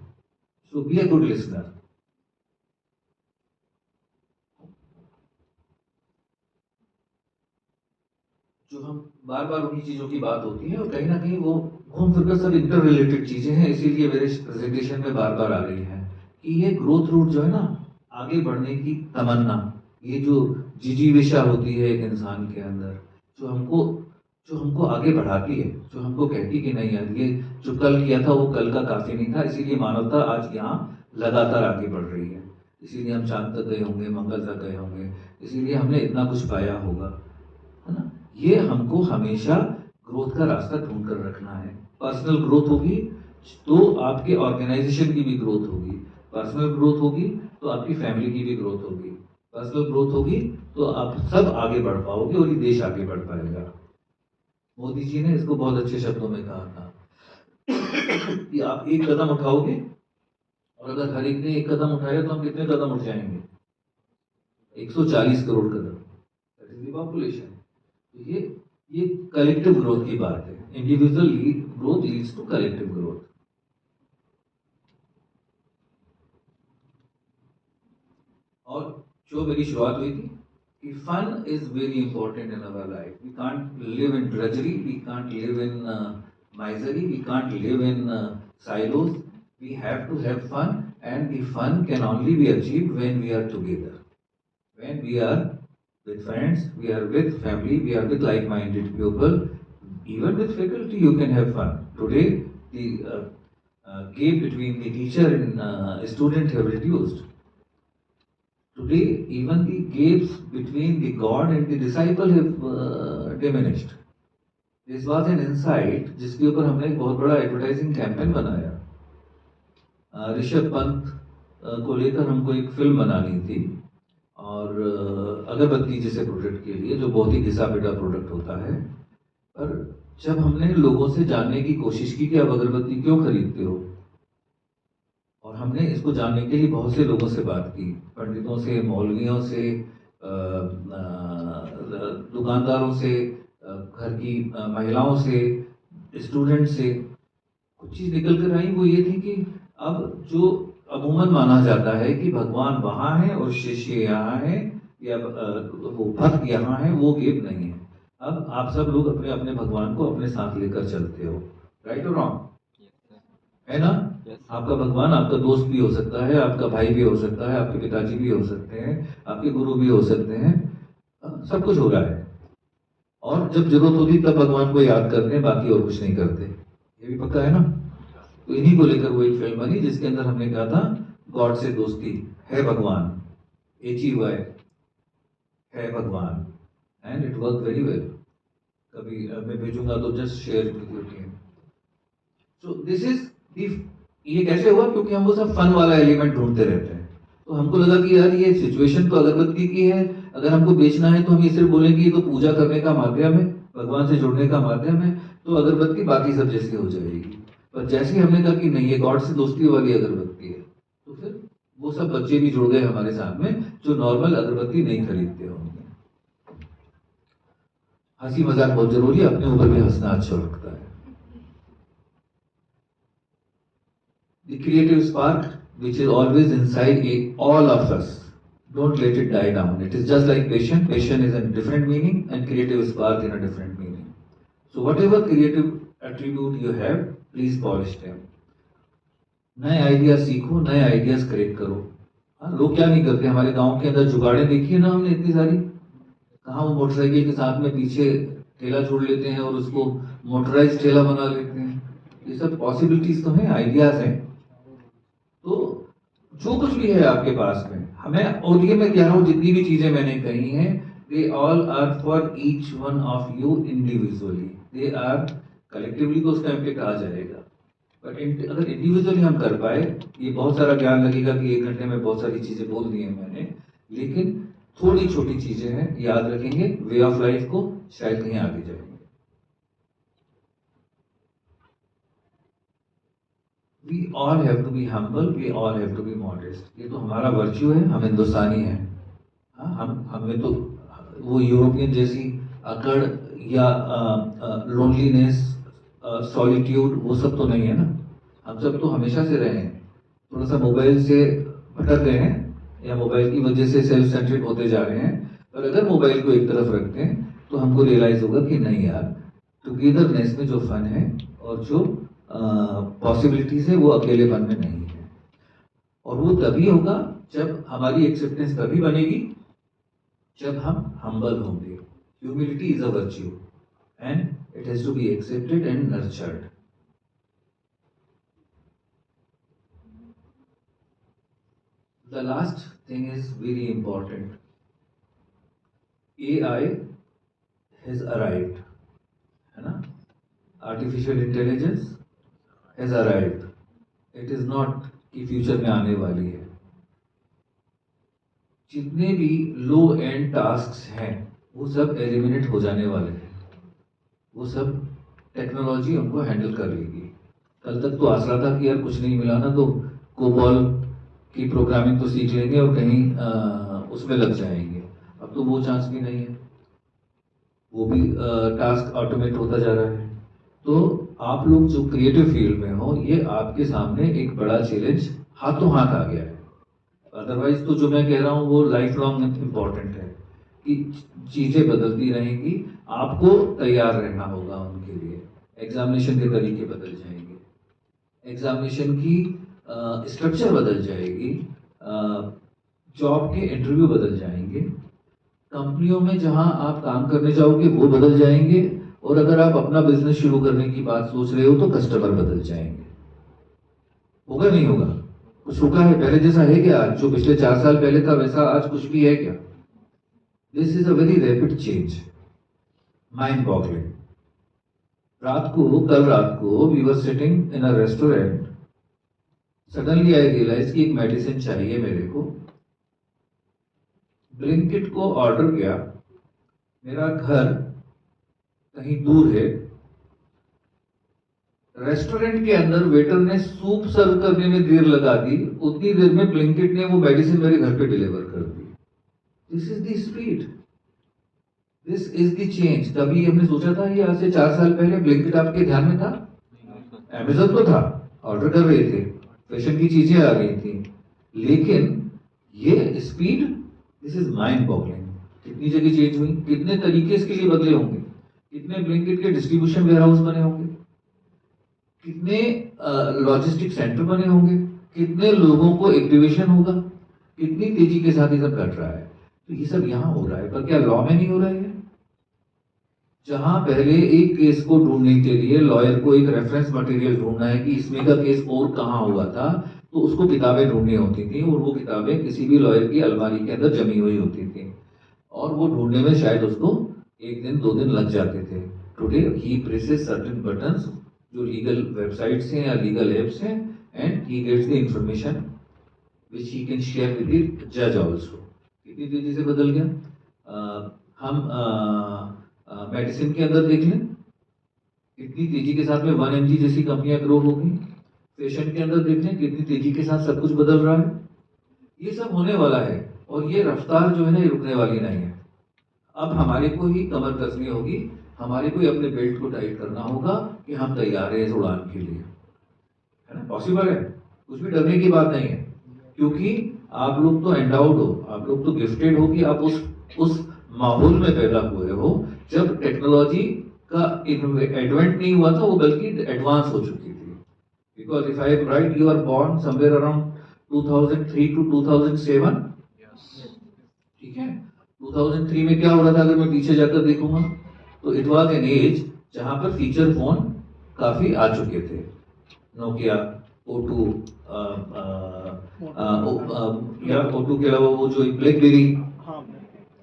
सो बी अ गुड लिसनर। जो हम बार बार उन्हीं चीजों की बात होती है और कहीं ना कहीं वो घूम फिर कर सब इंटर रिलेटेड चीजें हैं, इसीलिए मेरे प्रेजेंटेशन में बार बार आ रही है कि ये ग्रोथ रूट जो है ना, आगे बढ़ने की तमन्ना, ये जो जिजीविषा होती है एक इंसान के अंदर, जो हमको आगे बढ़ाती है, जो हमको कहती कि नहीं यार, ये जो कल किया था वो कल का काफी नहीं था, इसीलिए मानवता आज यहाँ लगातार आगे बढ़ रही है। इसीलिए हम चांद तक गए होंगे, मंगल तक गए होंगे, इसीलिए हमने इतना कुछ पाया होगा, है ना। ये हमको हमेशा ग्रोथ का रास्ता ढूंढ कर रखना है। पर्सनल ग्रोथ होगी तो आपके ऑर्गेनाइजेशन की भी ग्रोथ होगी, पर्सनल ग्रोथ होगी तो आपकी फैमिली की भी ग्रोथ होगी, पर्सनल ग्रोथ होगी तो आप सब आगे बढ़ पाओगे और ये देश आगे बढ़ पाएगा। मोदी जी ने इसको बहुत अच्छे शब्दों में कहा था कि आप एक कदम उठाओगे और अगर हर एक ने एक कदम उठाया तो हम कितने कदम उठ जाएंगे? 140 करोड़ कदम, दैट इज द पॉपुलेशन। ये कलेक्टिव ग्रोथ की बात है। Individual growth leads to collective growth. और जो मेरी शुरुआत हुई थी कि fun is very important in our life. We can't live in drudgery, we can't live in misery, we can't live in silos. We have to have fun, and the fun can only be achieved when we are together, when we are with friends, we are with family, we are with like-minded people, even with faculty you can have fun. Today the gap between the teacher and student have reduced. Today even the gaps between the God and the disciple have diminished. This was an insight जिसके ऊपर हमने एक बहुत बड़ा advertising campaign बनाया। ऋषभ पंत को लेकर हमको एक फिल्म बनानी थी, और अगरबत्ती जैसे प्रोडक्ट के लिए, जो बहुत ही घिसा पिटा प्रोडक्ट होता है। पर जब हमने लोगों से जानने की कोशिश की कि आप अगरबत्ती क्यों खरीदते हो, और हमने इसको जानने के लिए बहुत से लोगों से बात की, पंडितों से, मौलवियों से, दुकानदारों से, घर की महिलाओं से, स्टूडेंट से, कुछ चीज निकल कर आई। वो ये थी कि अब जो अमूमन माना जाता है कि भगवान वहां है और शिष्य यहाँ है, या वो भक्त यहाँ है, वो गेप नहीं है। अब आप सब लोग अपने अपने भगवान को अपने साथ लेकर चलते हो, राइट और रॉन्ग, है ना। आपका भगवान आपका दोस्त भी हो सकता है, आपका भाई भी हो सकता है, आपके पिताजी भी हो सकते हैं, आपके गुरु भी हो सकते हैं, सब कुछ हो रहा है। और जब जरूरत होती तब भगवान को याद करते हैं, बाकी और कुछ नहीं करते, ये भी पक्का है ना। तो इन्हीं को लेकर वो एक फिल्म बनी जिसके अंदर हमने कहा था गॉड से दोस्ती है भगवान, HEY है भगवान, and it work very well. कभी मैं भेजूंगा तो just share with your team. So this is ये कैसे हुआ? क्योंकि हम वो सब फन वाला एलिमेंट ढूंढते रहते हैं। तो हमको लगा कि यार ये सिचुएशन तो अगरबत्ती की है, अगर हमको बेचना है तो हम ये सिर्फ बोलेंगे ये तो पूजा करने का माध्यम है, भगवान से जुड़ने का माध्यम है, तो अगरबत्ती बाकी सब जैसी हो जाएगी। पर जैसे हमने कहा कि नहीं, ये गॉड से दोस्ती वाली अगरबत्ती है, तो फिर वो सब बच्चे भी जुड़ गए हमारे साथ में जो नॉर्मल अगरबत्ती नहीं खरीदते होंगे। हंसी मजाक बहुत जरूरी है, अपने ऊपर भी हंसना अच्छा लगता है। The creative spark which is always inside all of us. Don't let it die down. It is just like passion. Passion is a different meaning and creative spark in a different meaning. So whatever creative attribute you have, please polish them. नए idea सीखो, नए ideas create करो. हाँ, लोग क्या नहीं करते. हमारे गांव के अंदर जुगाड़े देखी है ना हमने इतनी सारी. कहाँ वो मोटरसाइकिल के साथ में पीछे ठेला जोड़ लेते हैं और उसको मोटराइज ठेला बना लेते हैं. ये सब पॉसिबिलिटीज तो हैं, आइडियाज हैं. तो जो कुछ भी है आपके पास में हमें, और ये मैं कह रहा हूँ जितनी भी चीजें मैंने कही हैं, they all are for each one of you individually. They are collectively तो उसका इम्पैक्ट आ जाएगा, बट अगर इंडिविजुअली हम कर पाए, ये बहुत सारा ज्ञान लगेगा कि 1 घंटे में बहुत सारी चीजें बोल दी हैं मैंने, लेकिन थोड़ी छोटी चीजें हैं, याद रखेंगे वे ऑफ लाइफ को, शायद कहीं आगे जाएंगे. We all have to be humble, we all have to be modest. ये तो हमारा वर्च्यू है, हम हिंदुस्तानी हैं. हाँ, हमें तो वो यूरोपियन जैसी अकड़ या लोनलीनेस, सॉलिट्यूड, वो सब तो नहीं है ना. हम सब तो हमेशा से रहे हैं. थोड़ा सा मोबाइल से भटक गए हैं या मोबाइल की वजह से सेल्फ सेंट्रिक होते जा रहे हैं, पर अगर मोबाइल को एक तरफ रखते हैं तो हमको रियलाइज होगा कि नहीं यार, टुगेदरनेस में जो फन है और जो पॉसिबिलिटीज है वो अकेलेपन में नहीं है. और वो तभी होगा जब हमारी एक्सेप्टेंस तभी बनेगी जब हम हम्बल होंगे. Humility is a virtue and it has to be accepted and nurtured. The last thing is very important. AI has arrived, है ना. Artificial intelligence has arrived. It is not कि फ्यूचर में आने वाली है. जितने भी लो एंड टास्क्स हैं वो सब एलिमिनेट हो जाने वाले हैं. वो सब टेक्नोलॉजी उनको हैंडल कर लेगी. कल तक तो आसरा था कि यार कुछ नहीं मिला ना तो कोबॉल की प्रोग्रामिंग तो सीख लेंगे और कहीं उसमें लग जाएंगे. अब तो वो चांस भी नहीं है. वो भी टास्क ऑटोमेट होता जा रहा है. तो आप लोग जो क्रिएटिव फील्ड में हो, ये आपके सामने एक बड़ा चैलेंज हाथों हाथ आ गया है. अदरवाइज तो जो मैं कह रहा हूँ वो लाइफ लॉन्ग इम्पोर्टेंट है कि चीज़ें बदलती रहेंगी, आपको तैयार रहना होगा उनके लिए. एग्जामिनेशन के तरीके बदल जाएंगे, एग्जामिनेशन की स्ट्रक्चर बदल जाएगी, जॉब के इंटरव्यू बदल जाएंगे, कंपनियों में जहां आप काम करने जाओगे वो बदल जाएंगे, और अगर आप अपना बिजनेस शुरू करने की बात सोच रहे हो तो कस्टमर बदल जाएंगे. होगा नहीं होगा? कुछ रुका है? पहले जैसा है क्या? जो पिछले 4 साल पहले था वैसा आज कुछ भी है क्या? This is a very rapid change, mind boggling. कल रात को we were sitting in a restaurant. Suddenly I realise कि एक मेडिसिन चाहिए मेरे को. ब्लिंकिट को ऑर्डर किया. मेरा घर कहीं दूर है. रेस्टोरेंट के अंदर वेटर ने सूप सर्व करने में देर लगा दी, उतनी देर में ब्लिंकिट ने वो मेडिसिन मेरे घर पे डिलीवर कर दी. This is the speed, this is the change. कभी हमने सोचा था ये आज से 4 साल पहले ब्लिंकिट आपके ध्यान में था? अमेज़न तो था, ऑर्डर कर रहे थे, फैशन की चीजें आ गई थी, लेकिन ये speed, this is mind boggling. कितनी जगह चेंज हुई, कितने तरीके इसके लिए बदले होंगे, कितने ब्लिंकिट के डिस्ट्रीब्यूशन वेयरहाउस बने होंगे, कितने लॉजिस्टिक सेंटर बने होंगे, कितने लोगों को एक्टिवेशन होगा, कितनी तेजी के साथ ये सब घट रहा है. तो ये सब यहाँ हो रहा है, पर क्या लॉ में नहीं हो रहा है? जहां पहले एक केस को ढूंढने के लिए लॉयर को एक रेफरेंस मटेरियल ढूंढना है कि इसमें का केस और कहाँ हुआ था, तो उसको किताबें ढूंढनी होती थी, और वो किताबें किसी भी लॉयर की अलमारी के अंदर जमी हुई होती थी, और वो ढूंढने में शायद उसको 1 दिन 2 दिन लग जाते थे. Today he presses certain buttons जो लीगल वेबसाइट्स हैं या लीगल एप्स हैं, and he gets the information which he can share with the जज आल्सो. कितनी तेजी से बदल गया. हम मेडिसिन के अंदर देख लें, कितनी तेजी के साथ में 1mg जैसी कंपनियां ग्रो हो गई. फैशन के अंदर देख लें, कितनी तेजी के साथ सब कुछ बदल रहा है. ये सब होने वाला है, और ये रफ्तार जो है ना, ये रुकने वाली नहीं है. अब हमारे को ही कमर कसनी होगी, हमारे को ही अपने बेल्ट को टाइट करना होगा कि हम तैयार हैं इस उड़ान के लिए. है ना? पॉसिबल है. कुछ भी डरने की बात नहीं है, क्योंकि आप लोग तो एंडाउड हो, आप लोग तो गिफ्टेड हो कि आप उस माहौल में पैदा हुए हो जब टेक्नोलॉजी का एडवेंट नहीं हुआ था, वो बल्कि एडवांस हो चुकी थी। Because if I am right, you are born somewhere around 2003 to 2007, ठीक है। 2003 में क्या हो रहा था अगर मैं पीछे जाकर देखूंगा, तो इट वाज एन एज जहां पर फीचर फोन काफी आ चुके थे। नोकिया, O2, या O2 के अलावा वो जो ब्लैकबेरी,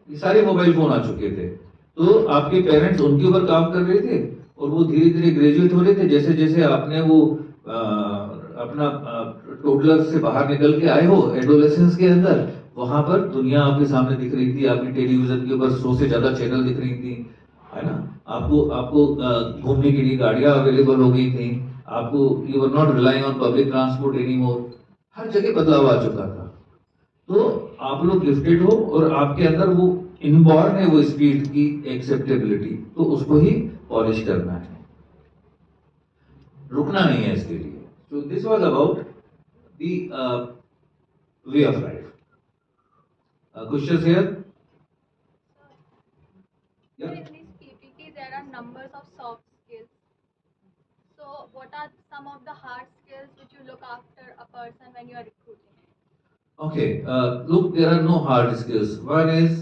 ये सारे मोबाइल फोन आ चुके थे। तो आपके पेरेंट्स उनके ऊपर काम कर रहे थे और वो धीरे धीरे ग्रेजुएट हो रहे थे। जैसे जैसे आपने वो अपना टोडलर से बाहर निकल के आए हो एडोलेसेंस के अंदर, वहां पर दुनिया आपके सामने दिख रही थी, आपकी टेलीविजन के ऊपर 100 से ज्यादा चैनल दिख रही थी, है ना। आपको आपको घूमने के लिए गाड़ियां अवेलेबल हो गई थी, आपको you were not relying on public transport anymore, हर जगह बदलाव आ चुका था। तो आप लोग गिफ्टेड हो और आपके अंदर वो इनबॉर्न है वो स्पीड की एक्सेप्टेबिलिटी, तो उसको ही पॉलिश करना है, रुकना नहीं है इसके लिए। तो this was about the way of life. Questions here? In this PPT, there are numbers of soft skills. So, what are some of the hard skills which you look after a person when you are recruiting? Okay, look, there are no hard skills. One is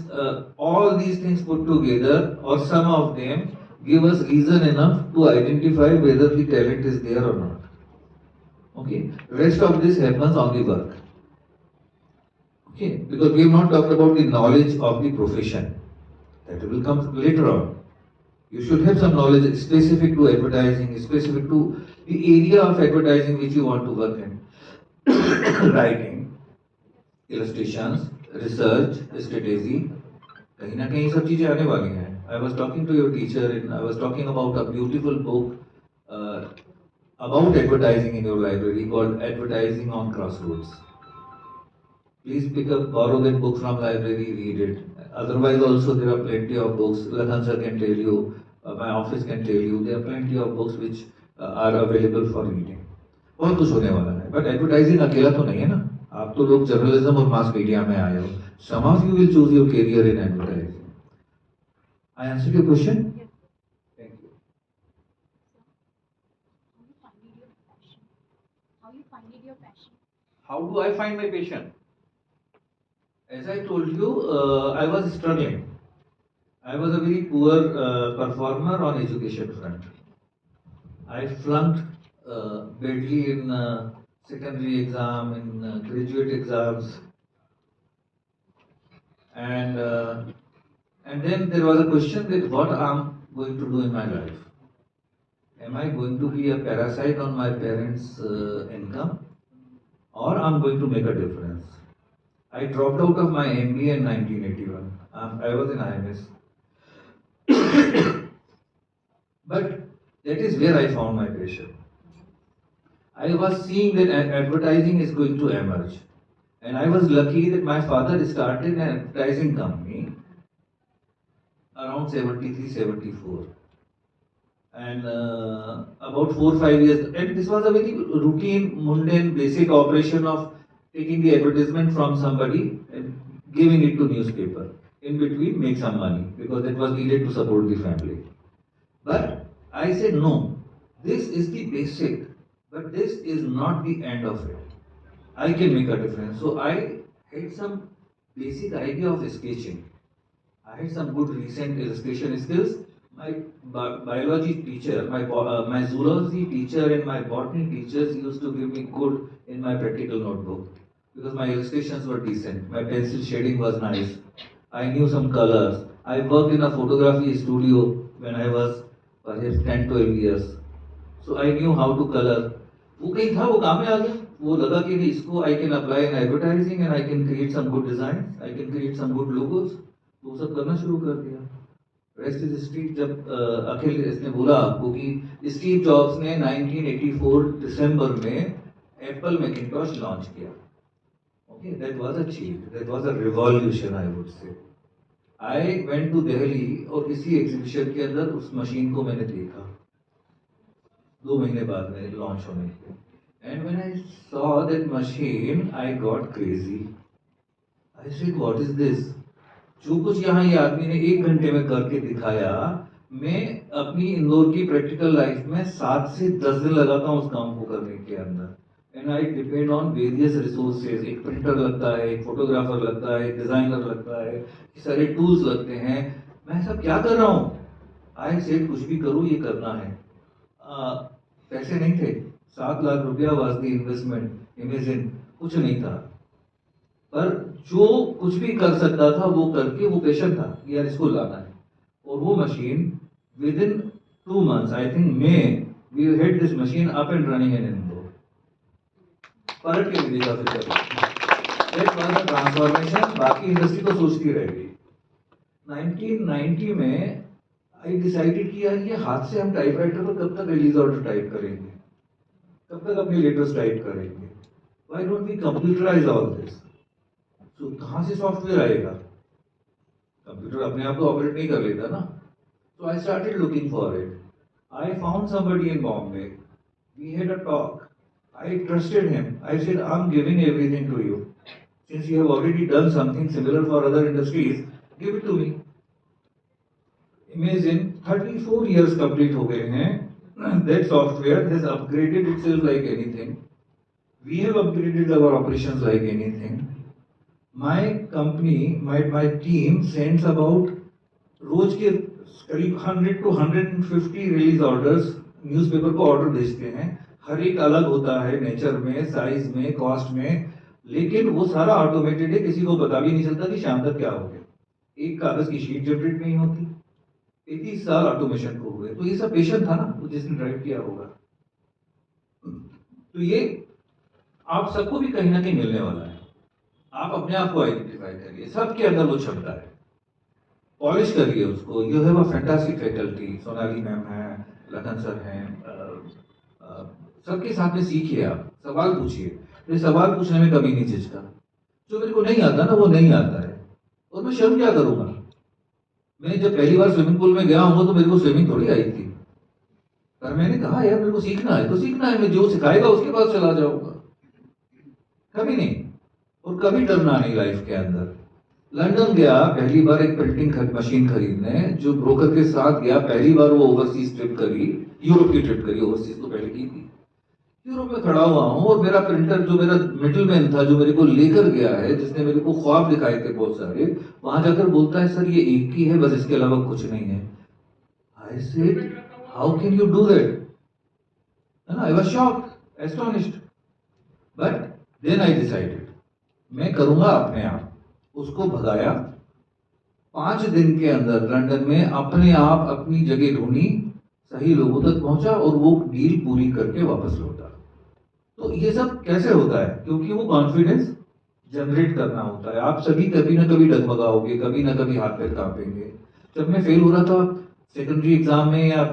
all these things put together, or some of them, give us reason enough to identify whether the talent is there or not. Okay, rest of this happens on the work. Okay, because we have not talked about the knowledge of the profession. That will come later on. You should have some knowledge specific to advertising, specific to the area of advertising which you want to work in. Writing, illustrations, research, strategy, कहीं ना कहीं सब चीजें आने वाली हैं. I was talking to your teacher and I was talking about a beautiful book about advertising in your library called Advertising on Crossroads. Please pick up, borrow that book from library, read it. Otherwise also there are plenty of books. Lakhan sir can tell you, my office can tell you, there are plenty of books which are available for reading. बहुत कुछ होने वाला है, but advertising अकेला तो नहीं है ना. आप तो लोग जर्नलिज्म और मास मीडिया में आए हो. Some of you will choose your career in advertising. I answered your question? Yes. Thank you. How you finding your passion? How do I find my passion? As I told you, I was struggling. I was a very poor performer on education front. I flunked badly in secondary exam, in graduate exams, and then there was a question that what I'm going to do in my life. Am I going to be a parasite on my parents' income, or I'm going to make a difference? I dropped out of my MBA in 1981. I was in IMS. But that is where I found my passion. I was seeing that advertising is going to emerge. And I was lucky that my father started an advertising company around 73, 74. And about 4 or 5 years, and this was a very routine, mundane, basic operation of taking the advertisement from somebody and giving it to newspaper. In between, make some money because that was needed to support the family. But I said no, this is the basic, but this is not the end of it. I can make a difference. So I had some basic idea of sketching. I had some good recent illustration skills. My biology teacher, my zoology teacher and my botany teachers used to give me good in my practical notebook because my illustrations were decent. My pencil shading was nice. I knew some colors. I worked in a photography studio when I was perhaps 10, 12 years. So I knew how to color. वो कहीं था, वो काम में आ गया. वो लगा कि इसको I can apply in advertising and I can create some good designs. I can create some good logos. वो सब करना शुरू कर दिया. Rest is history. जब अखिल इसने बोला आपको कि स्टीव जॉब्स ने 1984 दिसंबर में एप्पल मैकिंटॉश लॉन्च किया. ओके, दैट वाज अ चीज, that was a revolution I would say. I went to Delhi और इसी एग्जीबिशन के अंदर उस मशीन को मैंने देखा 2 महीने बाद में लॉन्च होने के. And when I saw that machine, I got crazy. I said, what is this? जो कुछ यहाँ ये आदमी ने 1 घंटे में करके दिखाया, मैं अपनी इंदौर की प्रैक्टिकल लाइफ में 7 से 10 दिन लगाता हूँ उस काम को करने के अंदर. And I depend on various resources. एक प्रिंटर लगता है, एक फोटोग्राफर लगता है, एक डिजाइनर लगता है, सारे टूल्स लगते हैं. मैं सब क्या कर रहा हूँ? आई सेड कुछ भी करो, ये करना है. पैसे नहीं थे, 7 लाख रुपया वाज द इन्वेस्टमेंट. इमेजिन, कुछ नहीं था, पर जो कुछ भी कर सकता था वो करके, वो पेशन था कि यार इसको लाना है. और वो machine within 2 months, I think May, we had this machine up and running in Indore. पलट के भी देखा फिर दैट वाज द ट्रांसफॉर्मेशन. बाकी इंडस्ट्री तो सोचती रह गई. 1990 में आई डिसाइडेड कि यार ये हाथ से हम टाइपराइटर पर कब तक रिलीज ऑर्डर टाइप करेंगे, कब तक अपने लेटर्स टाइप करेंगे. Why don't we computerise all this? तो कहाँ से सॉफ्टवेयर आएगा? कंप्यूटर अपने आप तो ऑपरेट नहीं कर लेता ना. So I started looking for it. I found somebody in Bombay. We had a talk. I trusted him. I said, I'm giving everything to you. Since you have already done something similar for other industries, give it to me. Imagine 34 years complete हो गए हैं. That software has upgraded itself like anything. We have upgraded our operations like anything. My company, my team sends about रोज के करीब 100 to 150 release orders newspaper को order भेजते हैं. हर एक अलग होता है, नेचर में, साइज में, कॉस्ट में, लेकिन वो सारा ऑटोमेटेड है. किसी को पता भी नहीं चलता कि शाम तक क्या हो गया. एक कागज की शीट जनरेट नहीं होती. 33 साल ऑटोमेशन को हुए. तो ये सब पेशेंट था ना, वो जिसने ड्राइव किया होगा. तो ये आप सबको भी कहीं ना कहीं मिलने वाला है. आप अपने आप को आइडेंटिफाई करिए. सबके अंदर वो क्षमता है, पॉलिश करिए उसको. You have a fantastic faculty. Sonali ma'am है, लखन सर हैं, सबके साथ में सीखिए. आप सवाल पूछिए. ये सवाल पूछने में कभी नहीं झिझका. जो मेरे को नहीं आता ना, वो नहीं आता है, और मैं शर्म क्या करूंगा. मैं जब पहली बार स्विमिंग पूल में गया हूँ तो मेरे को स्विमिंग थोड़ी आई थी, पर मैंने कहा यार मेरे को सीखना है तो सीखना है. मैं जो सिखाएगा उसके पास चला जाऊंगा, कभी नहीं. और कभी डरना नहीं लाइफ के अंदर. लंदन गया पहली बार एक प्रिंटिंग मशीन खरीदने, जो ब्रोकर के साथ गया पहली बार, वो ओवरसीज ट्रिप करी, यूरोप की ट्रिप करी. ओवरसीज तो पहले की थी. यूरोप में खड़ा हुआ हूँ और मेरा प्रिंटर, जो मेरा मिडलमैन था, जो मेरे को लेकर गया है, जिसने मेरे को ख्वाब दिखाए थे बहुत सारे, वहां जाकर बोलता है सर ये एक ही है बस, इसके अलावा कुछ नहीं है. I said how can you do that? I was shocked, astonished. But then I decided मैं करूंगा अपने आप. उसको भगाया. 5 दिन के अंदर लंदन में अपने आप अपनी जगह ढूंढी, सही लोगों तक पहुंचा और वो डील पूरी करके वापस लौटा. तो ये सब कैसे होता है? क्योंकि वो कॉन्फिडेंस जनरेट करना होता है. आप सभी कभी ना कभी डगमगाओगे, कभी ना कभी हाथ पैर कांपेंगे. जब मैं फेल हो रहा था सेकेंडरी एग्जाम में या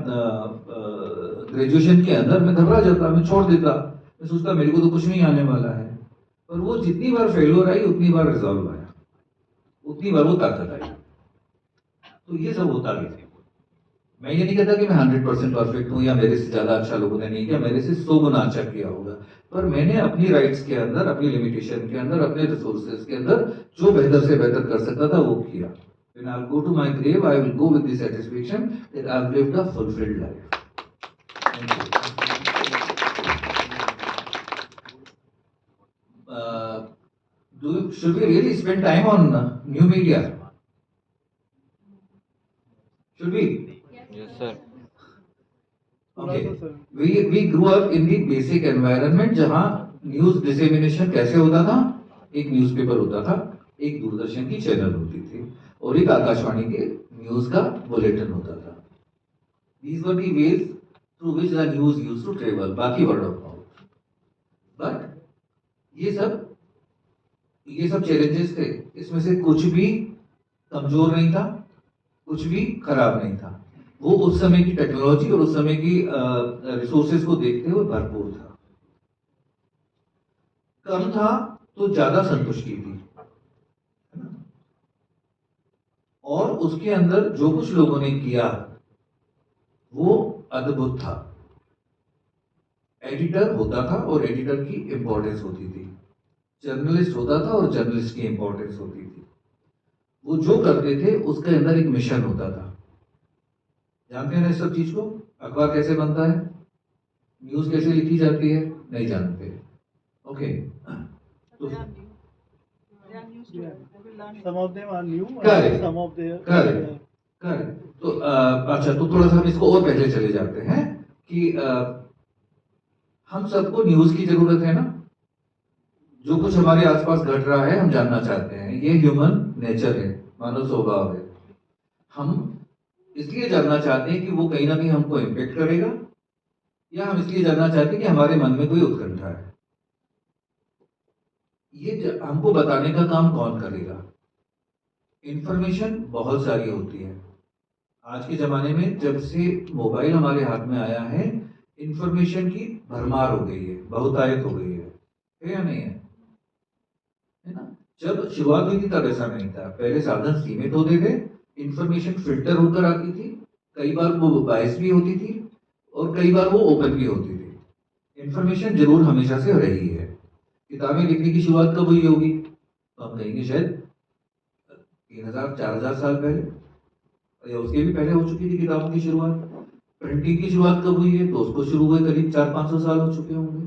ग्रेजुएशन के अंदर, मैं घबरा जाता, मैं छोड़ देता. मैं सोचता मेरे को तो कुछ नहीं आने वाला है. पर वो जितनी बार फेलियर आई उतनी बार रिजॉल्व आया, उतनी बार वो ताकत आई. तो ये सब होता है. मैं ये नहीं कहता कि मैं 100% परफेक्ट हूँ या मेरे से ज्यादा अच्छा लोगों ने नहीं किया. मेरे से 100 गुना अच्छा किया होगा, पर मैंने अपनी राइट्स के अंदर, अपनी लिमिटेशन के अंदर, अपने रिसोर्सेज के अंदर जो बेहतर से बेहतर कर सकता था वो किया. When I'll go to my grave, I will go with the satisfaction that I've lived a fulfilled life. Thank you. Should we really spend time on new media? Should we? Yes, sir. Okay. We grew up in the basic environment जहाँ news dissemination कैसे होता था. एक newspaper होता था, एक दूरदर्शन की channel होती थी, और एक आकाशवाणी के न्यूज का बुलेटिन होता था. These were the ways through which the news used to travel. बाकी word of mouth. But ये सब चैलेंजेस थे. इसमें से कुछ भी कमजोर नहीं था, कुछ भी खराब नहीं था. वो उस समय की टेक्नोलॉजी और उस समय की रिसोर्सेज को देखते हुए भरपूर था. कम था तो ज्यादा संतुष्टि थी, है ना? और उसके अंदर जो कुछ लोगों ने किया वो अद्भुत था. एडिटर होता था और एडिटर की इंपॉर्टेंस होती थी, जर्नलिस्ट होता था और जर्नलिस्ट की इंपॉर्टेंस होती थी। वो जो करते थे उसके अंदर एक मिशन होता था। जानते हैं ना इस सब चीज को? अखबार कैसे बनता है, न्यूज कैसे लिखी जाती है, नहीं जानते? ओके, तो Some of them are new, Correct. and some of their Correct. Correct. तो अच्छा, तो थोड़ा सा हम इसको और पहले चले जाते हैं कि हम सबको न्यूज की जरूरत है ना। जो कुछ हमारे आसपास घट रहा है हम जानना चाहते हैं, ये ह्यूमन नेचर है, मानव स्वभाव है। हम इसलिए जानना चाहते हैं कि वो कहीं ना कहीं हमको इम्पेक्ट करेगा, या हम इसलिए जानना चाहते हैं कि हमारे मन में कोई उत्कंठा है। ये हमको बताने का काम कौन करेगा? इंफॉर्मेशन बहुत सारी होती है। आज के जमाने में जब से मोबाइल हमारे हाथ में आया है, इंफॉर्मेशन की भरमार हो गई है, बहुतायत हो गई है या नहीं है ना? जब शुरुआत हुई थी तब ऐसा नहीं था। पहले साधन सीमित होते थे, इंफॉर्मेशन फिल्टर होकर आती थी, कई बार वो बायस भी होती थी और कई बार वो ओपन भी होती थी। इंफॉर्मेशन जरूर हमेशा से रही है। किताबें लिखने की शुरुआत कब हुई होगी? तो हम कहेंगे शायद 3000-4000 साल पहले, या उसके भी पहले हो चुकी थी किताबों की शुरुआत। प्रिंटिंग की शुरुआत कब हुई है? तो उसको शुरू हुए करीब 400-500 साल हो चुके होंगे।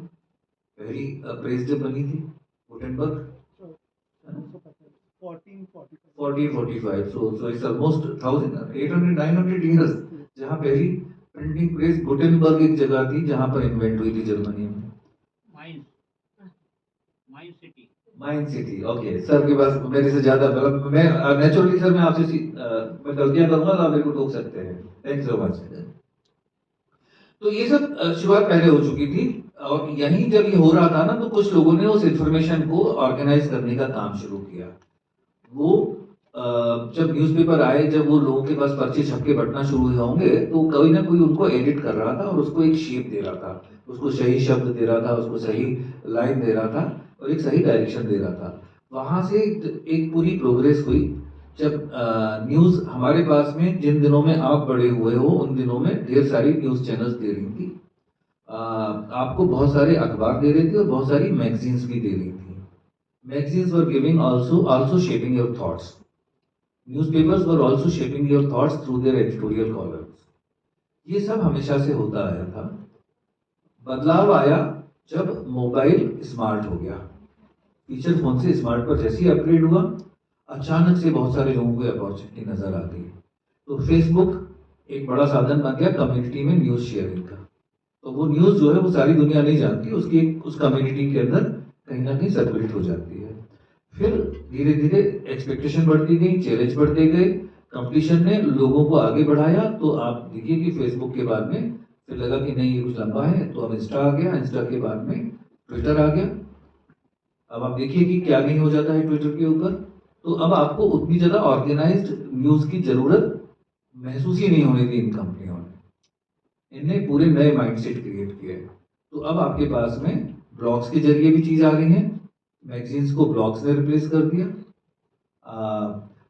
पहली प्रेस जब बनी थी, Gutenberg, 1445, so it's almost 1800-900 years, जहाँ पहली प्रिंटिंग प्रेस गुटेनबर्ग एक जगह थी जहाँ पर इन्वेंट हुई थी, जर्मनी में। Mine city, okay. सर के पास मेरे से ज्यादा, मतलब मैं नेचुरली सर मैं आपसे मैं गलतियां करूंगा तो आप मेरे को टोक सकते हैं। Thank so much. तो ये सब शुरुआत पहले हो चुकी थी, और यहीं जब ये हो रहा था ना, तो कुछ लोगों ने उस इंफॉर्मेशन को ऑर्गेनाइज करने का काम शुरू किया। वो जब न्यूज़पेपर आए, जब वो लोगों के पास पर्चे छपके बंटना शुरू हुए होंगे, तो कोई ना कोई उनको एडिट कर रहा था और उसको एक शेप दे रहा था, उसको सही शब्द दे रहा था, उसको सही लाइन दे रहा था और एक सही डायरेक्शन दे रहा था। वहां से एक पूरी प्रोग्रेस हुई। जब न्यूज हमारे पास में, जिन दिनों में आप बड़े हुए हो उन दिनों में ढेर सारी न्यूज चैनल्स दे रही थी, आपको बहुत सारे अखबार दे रहे थे और बहुत सारी मैगजीन्स भी दे रही थी। Magazines were giving also shaping your thoughts. Newspapers were also shaping your thoughts through their editorial columns. ये सब हमेशा से होता आया था। बदलाव आया जब मोबाइल स्मार्ट हो गया। फीचर फोन से स्मार्ट पर जैसे ही अपग्रेड हुआ, अचानक से बहुत सारे लोगों को अपॉर्चुनिटी नजर आ गई। तो फेसबुक एक बड़ा साधन बन गया कम्युनिटी में न्यूज शेयरिंग का। तो वो न्यूज जो है वो सारी दुनिया नहीं जानती, उसकी उस कम्युनिटी के अंदर कहीं ना कहीं सर्कुलेट हो जाती है। फिर धीरे धीरे एक्सपेक्टेशन बढ़ती गई, चैलेंज बढ़ते गए, कंपटीशन ने लोगों को आगे बढ़ाया। तो आप देखिए कि फेसबुक के बाद में फिर लगा कि नहीं ये कुछ लंबा है, तो अब इंस्टा आ गया, इंस्टा के बाद में ट्विटर आ गया। अब आप देखिए कि क्या नहीं हो जाता है ट्विटर के ऊपर। तो अब आपको उतनी ज्यादा ऑर्गेनाइज्ड न्यूज की जरूरत महसूस ही नहीं होने दी इन कंपनियों ने। इनने पूरे नए माइंडसेट क्रिएट किए। तो अब आपके पास में ब्लॉग्स के जरिए भी चीज आ गई है, मैगजीन्स को ब्लॉग्स ने रिप्लेस कर दिया।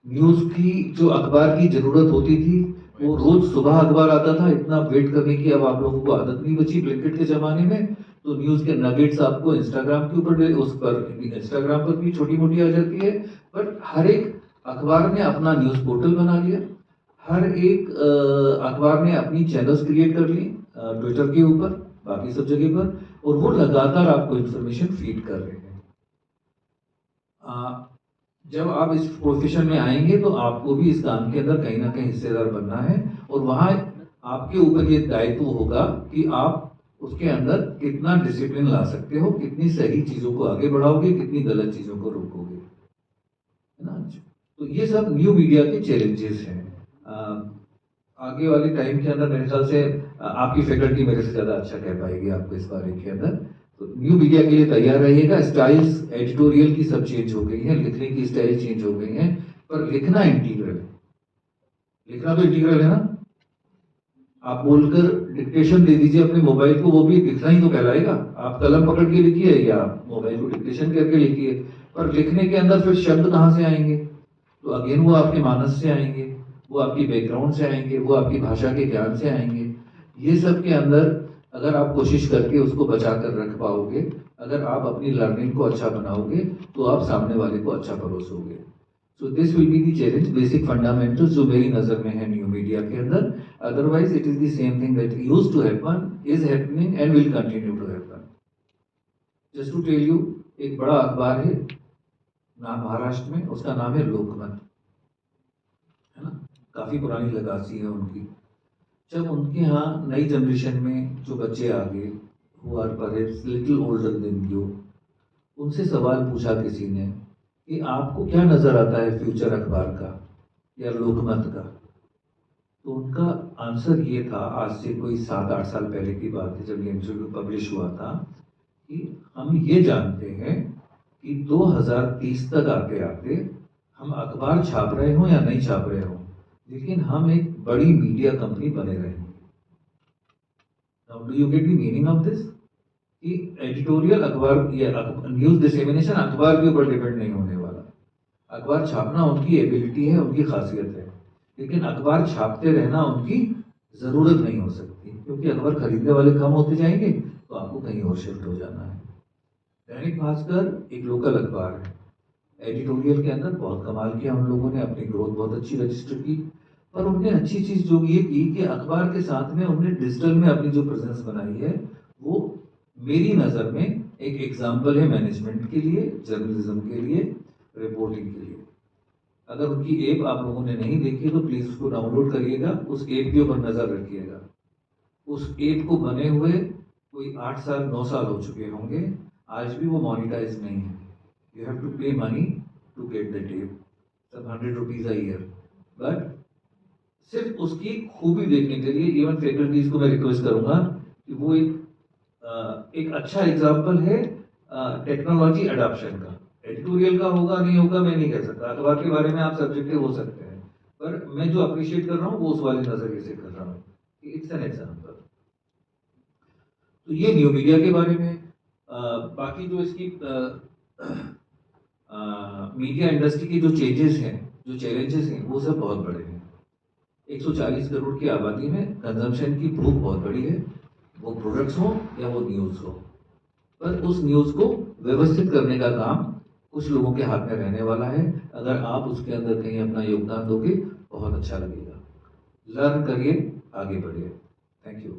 न्यूज की जो अखबार की जरूरत होती थी, वो रोज सुबह अखबार आता था, इतना वेट करने की अब आप लोगों को आदत नहीं बची ब्लिंकिट के जमाने में। तो न्यूज के नगेट्स आपको इंस्टाग्राम के ऊपर, उस पर इंस्टाग्राम पर भी छोटी मोटी आ जाती है। बट हर एक अखबार ने अपना न्यूज पोर्टल बना लिया, हर एक अखबार ने अपनी चैनल्स क्रिएट कर ली ट्विटर के ऊपर, बाकी सब जगह पर, और वो लगातार आपको इंफॉर्मेशन फीड कर रहे हैं। जब आप इस प्रोफेशन में आएंगे तो आपको भी इस काम के अंदर कहीं ना कहीं हिस्सेदार बनना है, और वहां आपके ऊपर ये दायित्व होगा कि आप उसके अंदर कितना डिसिप्लिन ला सकते हो, कितनी सही चीजों को आगे बढ़ाओगे, कितनी गलत चीजों को रोकोगे, है ना। तो ये सब न्यू मीडिया के चैलेंजेस हैं। आगे वाले टाइम के अंदर मेरे ख्याल से आपकी फैकल्टी मेरे से ज्यादा अच्छा कह पाएगी आपको इस बारे के अंदर। तो न्यू मीडिया के लिए तैयार रहिएगा। स्टाइल्स एडिटोरियल की सब चेंज हो गई है, लिखने की स्टाइल चेंज हो गई है, पर लिखना इंटीग्रल है। लिखना तो इंटीग्रल है ना। आप बोलकर डिक्टेशन दे दीजिए अपने मोबाइल को, वो भी लिखना ही तो कहलाएगा। आप कलम पकड़ के लिखिए या आप मोबाइल को डिक्टेशन करके लिखिए, पर लिखने के अंदर फिर शब्द कहाँ से आएंगे? तो अगेन वो आपके मानस से आएंगे, वो आपकी बैकग्राउंड से आएंगे, वो आपकी भाषा के ज्ञान से आएंगे। ये सब के अंदर अगर आप कोशिश करके उसको बचा कर रख पाओगे, अगर आप अपनी लर्निंग को अच्छा बनाओगे, तो आप सामने वाले को अच्छा परोसोगे। So this will be the challenge, basic fundamentals जो मेरी नज़र में है न्यू मीडिया के अंदर। Otherwise it is the same thing that used to happen, is happening and will continue to happen. Just to tell you, एक बड़ा अखबार है नाम महाराष्ट्र में, उसका नाम है लोकमत, है ना, काफ़ी पुरानी लगासी है उनकी। जब उनके यहाँ नई जनरेशन में जो बच्चे आ गए, who are perhaps little older than you, उनसे सवाल पूछा किसी ने कि आपको क्या नज़र आता है फ्यूचर अखबार का या लोकमत का, तो उनका आंसर ये था, आज से कोई 7-8 साल पहले की बात है जब ये इंटरव्यू पब्लिश हुआ था, कि हम ये जानते हैं कि 2030 तक आते आते हम अखबार छाप रहे हों या नहीं छाप रहे हों, लेकिन हम एक बड़ी मीडिया कंपनी बने रहेंगे। Now do you get the meaning of this? कि एडिटोरियल अखबार या न्यूज डिसेमिनेशन अखबार के ऊपर डिपेंड नहीं होने वाला। अखबार छापना उनकी एबिलिटी है, उनकी खासियत है, लेकिन अखबार छापते रहना उनकी ज़रूरत नहीं हो सकती, क्योंकि अखबार खरीदने वाले कम होते जाएंगे तो आपको कहीं और शिफ्ट हो जाना है। दैनिक भास्कर एक लोकल अखबार है, एडिटोरियल के अंदर बहुत कमाल किया उन लोगों ने, अपनी ग्रोथ बहुत अच्छी रजिस्टर की, पर उनने अच्छी चीज़ जो ये की कि अखबार के साथ में उन्होंने डिजिटल में अपनी जो प्रेजेंस बनाई है, वो मेरी नज़र में एक एग्जाम्पल है मैनेजमेंट के लिए, जर्नलिज्म के लिए, रिपोर्टिंग के लिए। अगर उनकी ऐप आप लोगों ने नहीं देखी तो प्लीज़ उसको डाउनलोड करिएगा, उस ऐप के ऊपर नज़र रखिएगा। उस ऐप को बने हुए कोई 8 साल 9 साल हो चुके होंगे, आज भी वो मोनिटाइज नहीं है। You have to pay money to get the app, सब 100 रुपीज़ अ ईयर, बट सिर्फ उसकी खूबी देखने के लिए इवन फैकल्टीज को मैं रिक्वेस्ट करूंगा कि वो एक अच्छा एग्जाम्पल है टेक्नोलॉजी अडॉप्शन का। एडिटोरियल का होगा नहीं होगा मैं नहीं कह सकता, अखबार के बारे में आप सब्जेक्टिव हो सकते हैं, पर मैं जो अप्रिशिएट कर रहा हूँ वो उस वाले नजरिए से कर रहा हूँ। It's an example. तो ये न्यू मीडिया के बारे में। बाकी जो इसकी मीडिया इंडस्ट्री की जो चेंजेस हैं, जो चैलेंजेस हैं, वो सब बहुत बड़े हैं। 140 करोड़ की आबादी में कंजम्पशन की भूख बहुत बड़ी है, वो प्रोडक्ट्स हो या वो न्यूज़ हो, पर उस न्यूज़ को व्यवस्थित करने का काम कुछ लोगों के हाथ में रहने वाला है। अगर आप उसके अंदर कहीं अपना योगदान दोगे बहुत अच्छा लगेगा। लर्न करिए, आगे बढ़िए। Thank you.